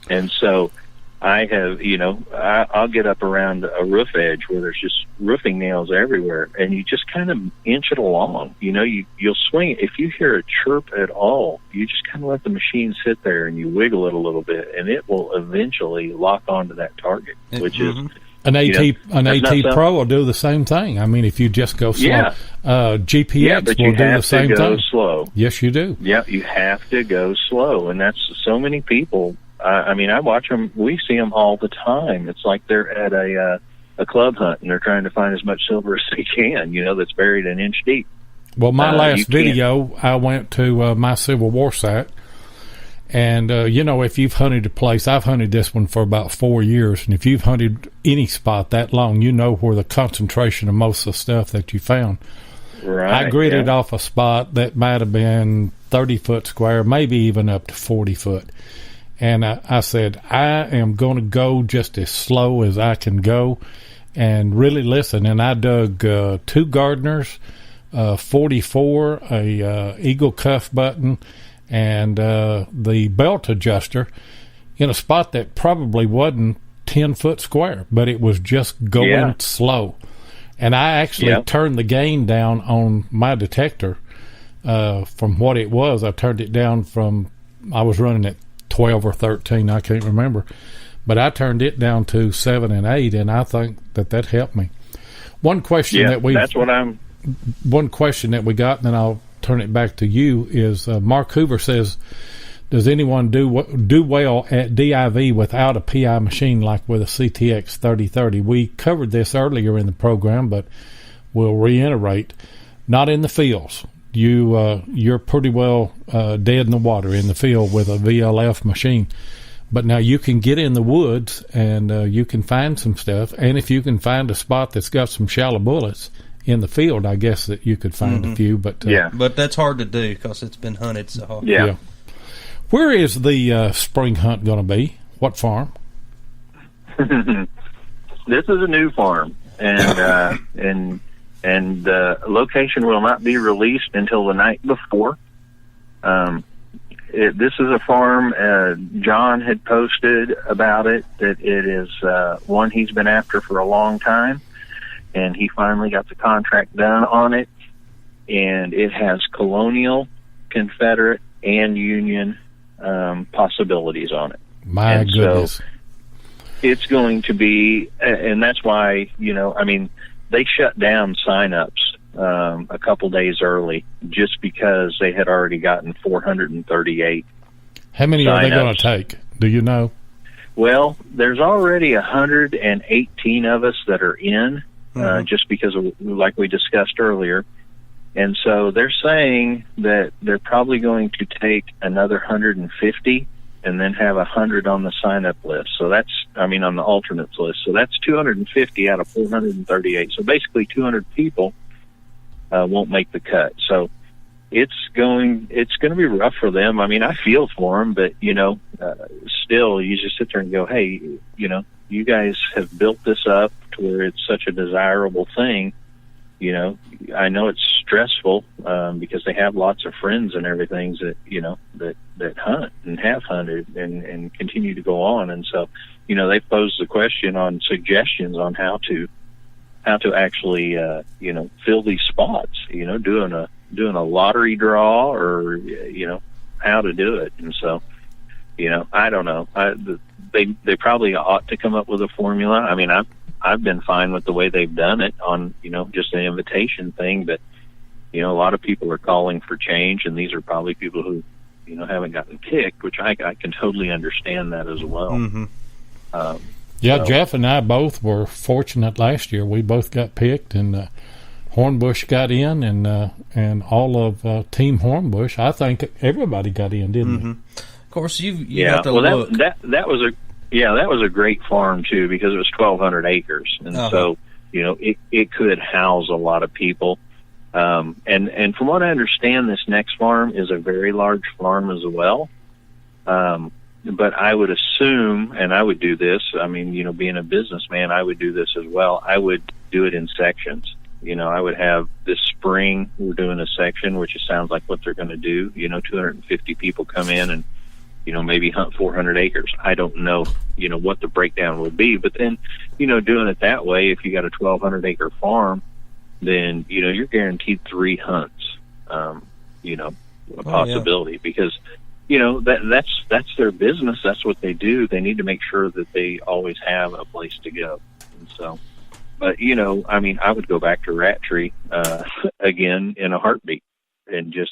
And so I have, I'll get up around a roof edge where there's just roofing nails everywhere, and you just kind of inch it along. You'll swing it. If you hear a chirp at all, you just kind of let the machine sit there and you wiggle it a little bit, and it will eventually lock onto that target, which is an AT Pro will do the same thing. I mean, if you just go slow, GPX will do the same thing. You have to go slow. Yes, you do. Yeah, you have to go slow, and that's so many people. I watch them. We see them all the time. It's like they're at a club hunt and they're trying to find as much silver as they can, that's buried an inch deep. Well, my last video, I went to my Civil War site, and if you've hunted a place, I've hunted this one for about 4 years, and if you've hunted any spot that long, you know where the concentration of most of the stuff that you found. Right. I gridded off a spot that might have been 30 foot square, maybe even up to 40 foot. And I said, I am going to go just as slow as I can go and really listen. And I dug 2 Gardners, 44, a eagle cuff button, and the belt adjuster in a spot that probably wasn't 10 foot square, but it was just going slow. And I actually turned the gain down on my detector from what it was. I turned it down from, I was running at 12 or 13, I can't remember, but I turned it down to 7 and 8, and I think that helped me. One question that we got, and then I'll turn it back to you, is Mark Hoover says, does anyone do well at DIV without a PI machine like with a CTX 3030? We covered this earlier in the program, but we'll reiterate. Not in the fields. You're pretty well dead in the water in the field with a VLF machine. But now you can get in the woods and you can find some stuff. And if you can find a spot that's got some shallow bullets in the field, I guess that you could find a few. But but that's hard to do because it's been hunted so hard. Yeah. Where is the spring hunt going to be? What farm? This is a new farm, and the location will not be released until the night before. This is a farm, John had posted about it, that it is one he's been after for a long time, and he finally got the contract done on it, and it has Colonial, Confederate, and Union possibilities on it. My goodness. So it's going to be, and that's why, they shut down sign-ups a couple days early just because they had already gotten 438. How many are they going to take? Do you know? Well, there's already 118 of us that are in, just because of, like we discussed earlier. And so they're saying that they're probably going to take another 150 and then have 100 on the sign-up list. So that's, on the alternates list. So that's 250 out of 438. So basically 200 people won't make the cut. So it's going to be rough for them. I feel for them, but, still you just sit there and go, hey, you guys have built this up to where it's such a desirable thing. I know it's stressful because they have lots of friends and everything that hunt and have hunted and continue to go on. And so, they posed the question on suggestions on how to actually, fill these spots, doing a lottery draw or, how to do it. And so, I don't know. They probably ought to come up with a formula. I've been fine with the way they've done it on, just an invitation thing, but, a lot of people are calling for change, and these are probably people who, haven't gotten picked, which I can totally understand that as well. So. Jeff and I both were fortunate last year. We both got picked, and Hornbush got in, and all of Team Hornbush. I think everybody got in, didn't they? Of course, you have to look. That was a great farm too, because it was 1,200 acres, and so it could house a lot of people. And from what I understand, this next farm is a very large farm as well. But I would assume, and I would do this. Being a businessman, I would do this as well. I would do it in sections. I would have this spring we're doing a section, which it sounds like what they're going to do. 250 people come in and maybe hunt 400 acres. I don't know, what the breakdown will be. But then, doing it that way, if you got a 1,200 acre farm, then, you're guaranteed 3 hunts, a possibility because, that's their business. That's what they do. They need to make sure that they always have a place to go. And so, but, I would go back to Rat Tree, again in a heartbeat and just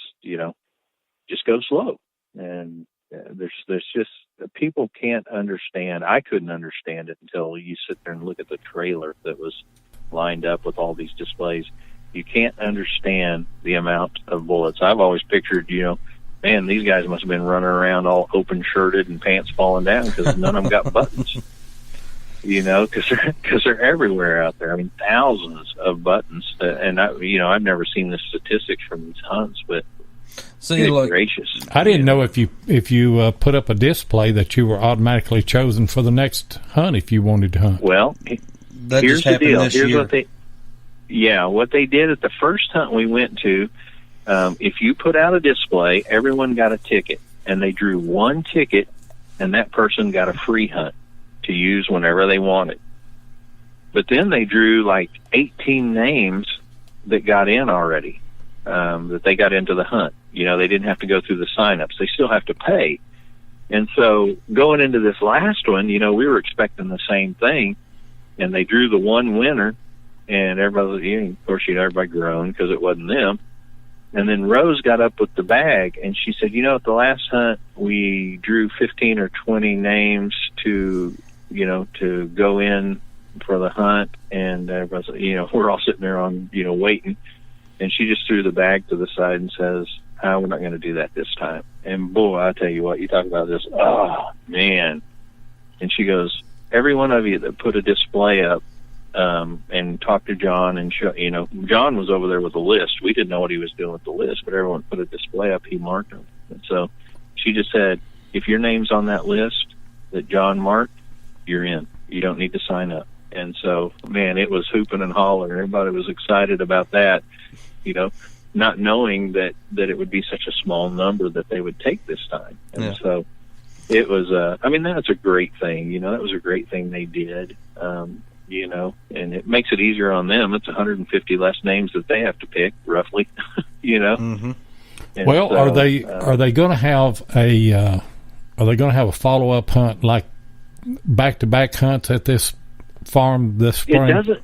go slow. And, there's just people can't understand. I couldn't understand it until you sit there and look at the trailer that was lined up with all these displays. You can't understand the amount of bullets. I've always pictured, man, these guys must have been running around all open shirted and pants falling down because none of them got buttons. Because they're everywhere out there. thousands of buttons. And I've never seen the statistics from these hunts, but See, Good like, gracious. I didn't know if you put up a display that you were automatically chosen for the next hunt if you wanted to hunt. Well, that here's just the happened deal. this Here's year. what they did at the first hunt we went to. If you put out a display, everyone got a ticket, and they drew one ticket, and that person got a free hunt to use whenever they wanted. But then they drew like 18 names that got in already, that they got into the hunt. You know, they didn't have to go through the sign-ups. They still have to pay. And so going into this last one, you know, we were expecting the same thing, and they drew the one winner, and everybody, of course, everybody groaned because it wasn't them. And then Rose got up with the bag, and she said, you know, at the last hunt, we drew 15 or 20 names to go in for the hunt, and everybody's, you know, we're all sitting there on, you know, waiting. And she just threw the bag to the side and says, we're not going to do that this time. And boy, I tell you what, you talk about this, oh, man. And she goes, every one of you that put a display up and talked to John, and you know, John was over there with the list. We didn't know what he was doing with the list, but everyone put a display up, he marked them. And so she just said, if your name's on that list that John marked, you're in. You don't need to sign up. And so, man, it was hooping and hollering. Everybody was excited about that, you know, not knowing that it would be such a small number that they would take this time. And so it was, I mean, that's a great thing. You know, that was a great thing they did, you know, and it makes it easier on them. It's 150 less names that they have to pick, roughly, you know. Mm-hmm. Well, so, are they going to have a follow-up hunt, like back-to-back hunts at this farm this spring?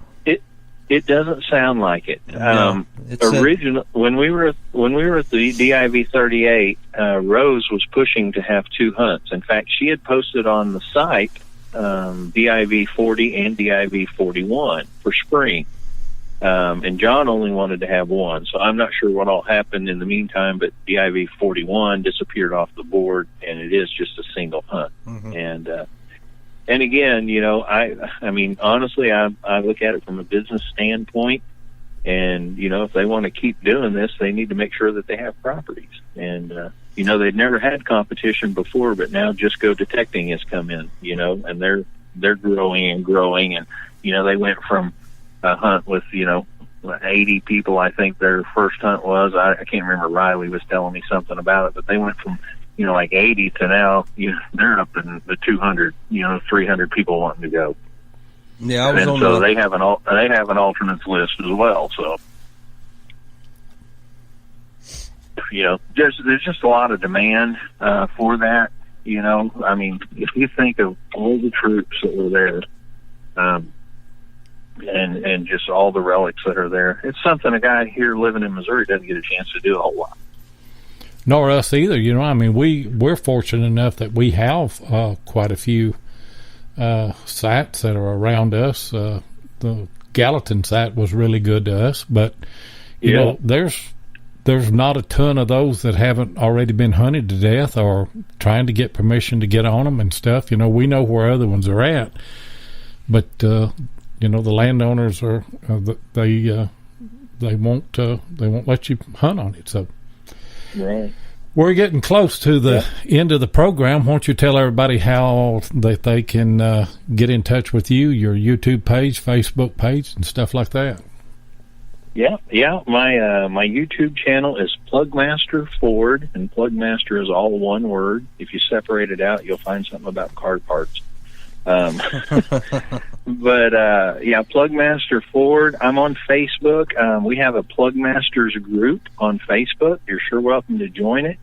It doesn't sound like it. No, when we were at the DIV 38, Rose was pushing to have two hunts. In fact, she had posted on the site DIV 40 and DIV 41 for spring, and John only wanted to have one. So I'm not sure what all happened in the meantime, but DIV 41 disappeared off the board, and it is just a single hunt. Mm-hmm. And again, you know, I mean, honestly, I look at it from a business standpoint, and, you know, if they want to keep doing this, they need to make sure that they have properties. And, you know, they'd never had competition before, but now Just Go Detecting has come in, you know, and they're growing and growing. And, you know, they went from a hunt with, you know, 80 people, I think their first hunt was. I can't remember, Riley was telling me something about it, but they went from, you know, like 80 to now, you know, they're up in the 200, you know, 300 people wanting to go. Yeah, they have an alternates list as well. So, you know, there's just a lot of demand for that. You know, I mean, if you think of all the troops that were there, and just all the relics that are there, it's something a guy here living in Missouri doesn't get a chance to do a whole lot. Nor us either, you know. I mean, we're fortunate enough that we have quite a few sites that are around us. The Gallatin site was really good to us, but you know, there's not a ton of those that haven't already been hunted to death or trying to get permission to get on them and stuff. You know, we know where other ones are at, but you know, the landowners are they won't let you hunt on it. So. Right. We're getting close to the end of the program. Won't you tell everybody how that they can get in touch with you, your YouTube page, Facebook page, and stuff like that? Yeah. My YouTube channel is PlugMaster Ford, and PlugMaster is all one word. If you separate it out, you'll find something about car parts. But PlugMaster Ford. I'm on Facebook. We have a PlugMasters group on Facebook. You're sure welcome to join it.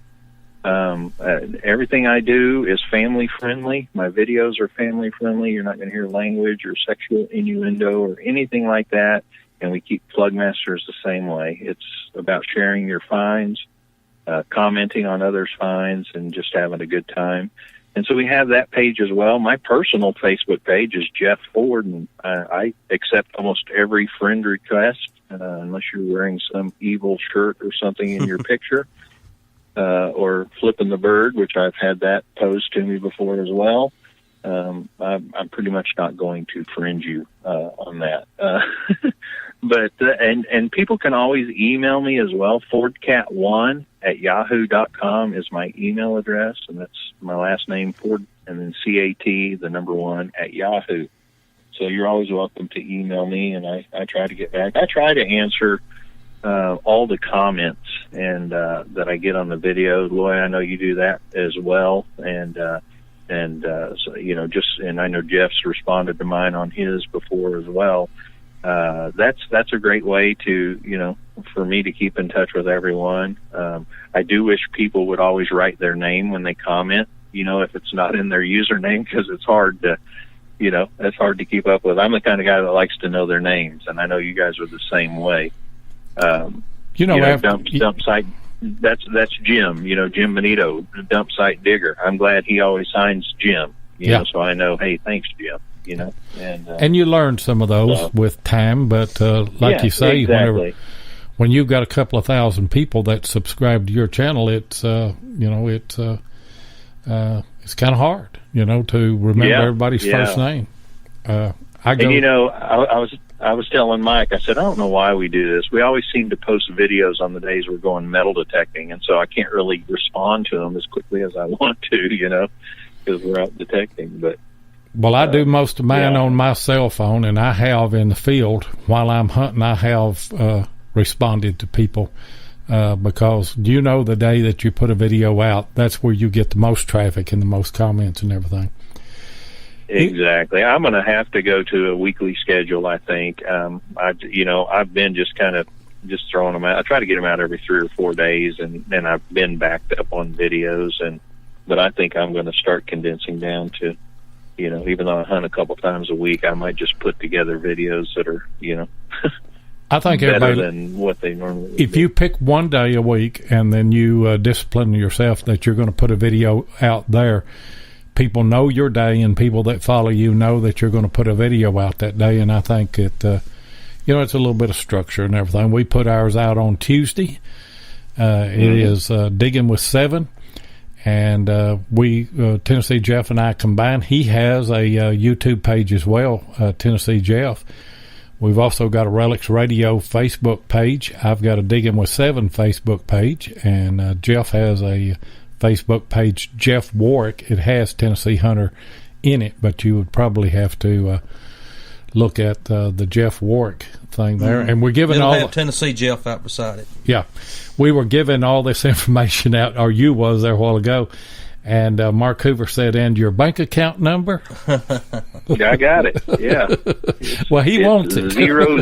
Everything I do is family friendly. My videos are family friendly. You're not going to hear language or sexual innuendo or anything like that. And we keep PlugMasters the same way. It's about sharing your finds, commenting on others' finds, and just having a good time. And so we have that page as well. My personal Facebook page is Jeff Ford, and I accept almost every friend request, unless you're wearing some evil shirt or something in your picture, or flipping the bird, which I've had that posed to me before as well. I'm pretty much not going to fringe you on that. But and people can always email me as well. FordCat1@yahoo.com is my email address, and that's my last name, Ford, and then CAT, the number 1 at Yahoo. So you're always welcome to email me, and I try to get back. I try to answer all the comments and that I get on the video. Loy, I know you do that as well, and so, and I know Jeff's responded to mine on his before as well. That's a great way to, for me to keep in touch with everyone. I do wish people would always write their name when they comment, if it's not in their username, because it's hard to, it's hard to keep up with. I'm the kind of guy that likes to know their names, and I know you guys are the same way. Dump site. That's Jim. Jim Benito, dump site digger. I'm glad he always signs Jim. So I know. Hey, thanks, Jim. And you learn some of those with time, but like you say, exactly. When you've got a couple of thousand people that subscribe to your channel, it's it's kind of hard, to remember everybody's first name. I was telling Mike, I said, I don't know why we do this. We always seem to post videos on the days we're going metal detecting, and so I can't really respond to them as quickly as I want to, because we're out detecting. But I do most of mine on my cell phone, and I have in the field while I'm hunting. I have responded to people because the day that you put a video out, that's where you get the most traffic and the most comments and everything. Exactly. I'm going to have to go to a weekly schedule, I think. I've been just throwing them out. I try to get them out every 3 or 4 days, and then I've been backed up on videos. But I think I'm going to start condensing down to, even though I hunt a couple times a week, I might just put together videos that are, I think better than what they normally if you pick one day a week and then you discipline yourself that you're going to put a video out there, people know your day, and people that follow you know that you're going to put a video out that day. And I think it's a little bit of structure and everything. We put ours out on Tuesday. It is Diggin with 7. And Tennessee Jeff and I combined. He has a YouTube page as well, Tennessee Jeff. We've also got a Relics Radio Facebook page. I've got a Diggin with 7 Facebook page, and Jeff has a Facebook page, Jeff Warwick. It has Tennessee Hunter in it, but you would probably have to look at the Jeff Warwick thing there. And we're giving It'll have Tennessee Jeff out beside it. Yeah. We were giving all this information out, or you was there a while ago, and Mark Hoover said, and your bank account number? Yeah, I got it. Yeah. Well, he wants it. 000.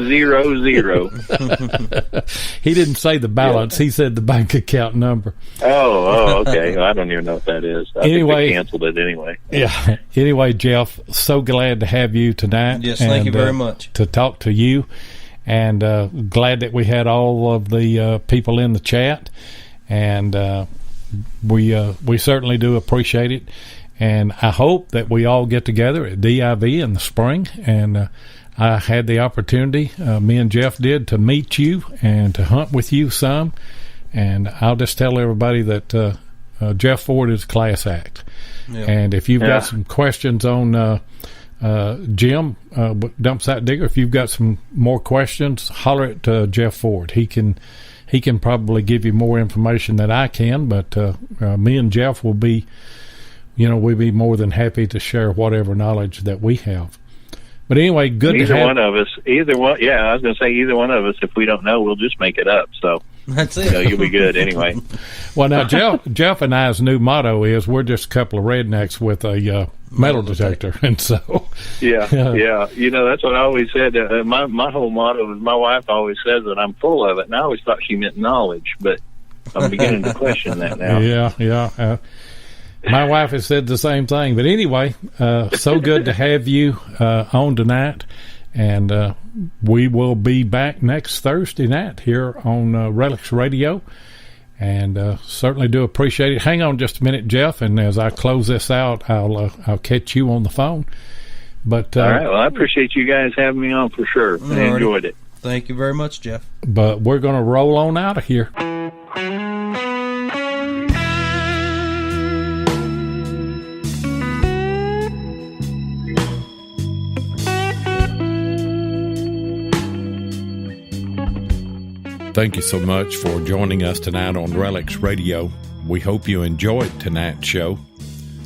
He didn't say the balance. Yeah. He said the bank account number. Oh, okay. Well, I don't even know what that is. I think they canceled it anyway. Yeah. Anyway, Jeff, so glad to have you tonight. Yes, thank you very much. To talk to you. And glad that we had all of the people in the chat, and we certainly do appreciate it. And I hope that we all get together at DIV in the spring. And I had the opportunity, me and Jeff did, to meet you and to hunt with you some. And I'll just tell everybody that Jeff Ford is a class act. Yeah. And if you've got some questions on Jim, Dump Site Digger, if you've got some more questions, holler at Jeff Ford. He can probably give you more information than I can, but me and Jeff will be, we'll be more than happy to share whatever knowledge that we have. But anyway, good to have either one of us. Either one, yeah. I was going to say either one of us. If we don't know, we'll just make it up. So that's it. You'll be good anyway. Well, now Jeff and I's new motto is we're just a couple of rednecks with a metal detector, and so yeah. That's what I always said. My whole motto is, my wife always says that I'm full of it, and I always thought she meant knowledge, but I'm beginning to question that now. Yeah. My wife has said the same thing. But anyway, so good to have you on tonight. And we will be back next Thursday night here on Relics Radio. And certainly do appreciate it. Hang on just a minute, Jeff. And as I close this out, I'll catch you on the phone. But all right. Well, I appreciate you guys having me on for sure. I enjoyed it. Thank you very much, Jeff. But we're going to roll on out of here. Thank you so much for joining us tonight on Relics Radio. We hope you enjoyed tonight's show.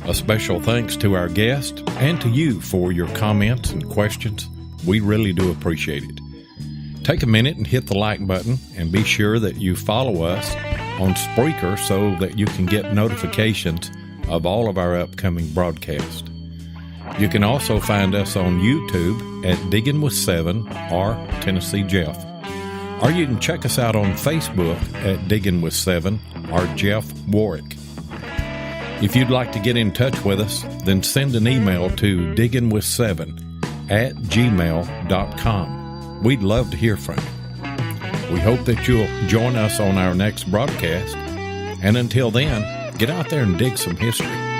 A special thanks to our guest and to you for your comments and questions. We really do appreciate it. Take a minute and hit the like button, and be sure that you follow us on Spreaker so that you can get notifications of all of our upcoming broadcasts. You can also find us on YouTube at Diggin with 7 or Tennessee Jeff. Or you can check us out on Facebook at Diggin with 7 or Jeff Warwick. If you'd like to get in touch with us, then send an email to digginwith7@gmail.com. We'd love to hear from you. We hope that you'll join us on our next broadcast. And until then, get out there and dig some history.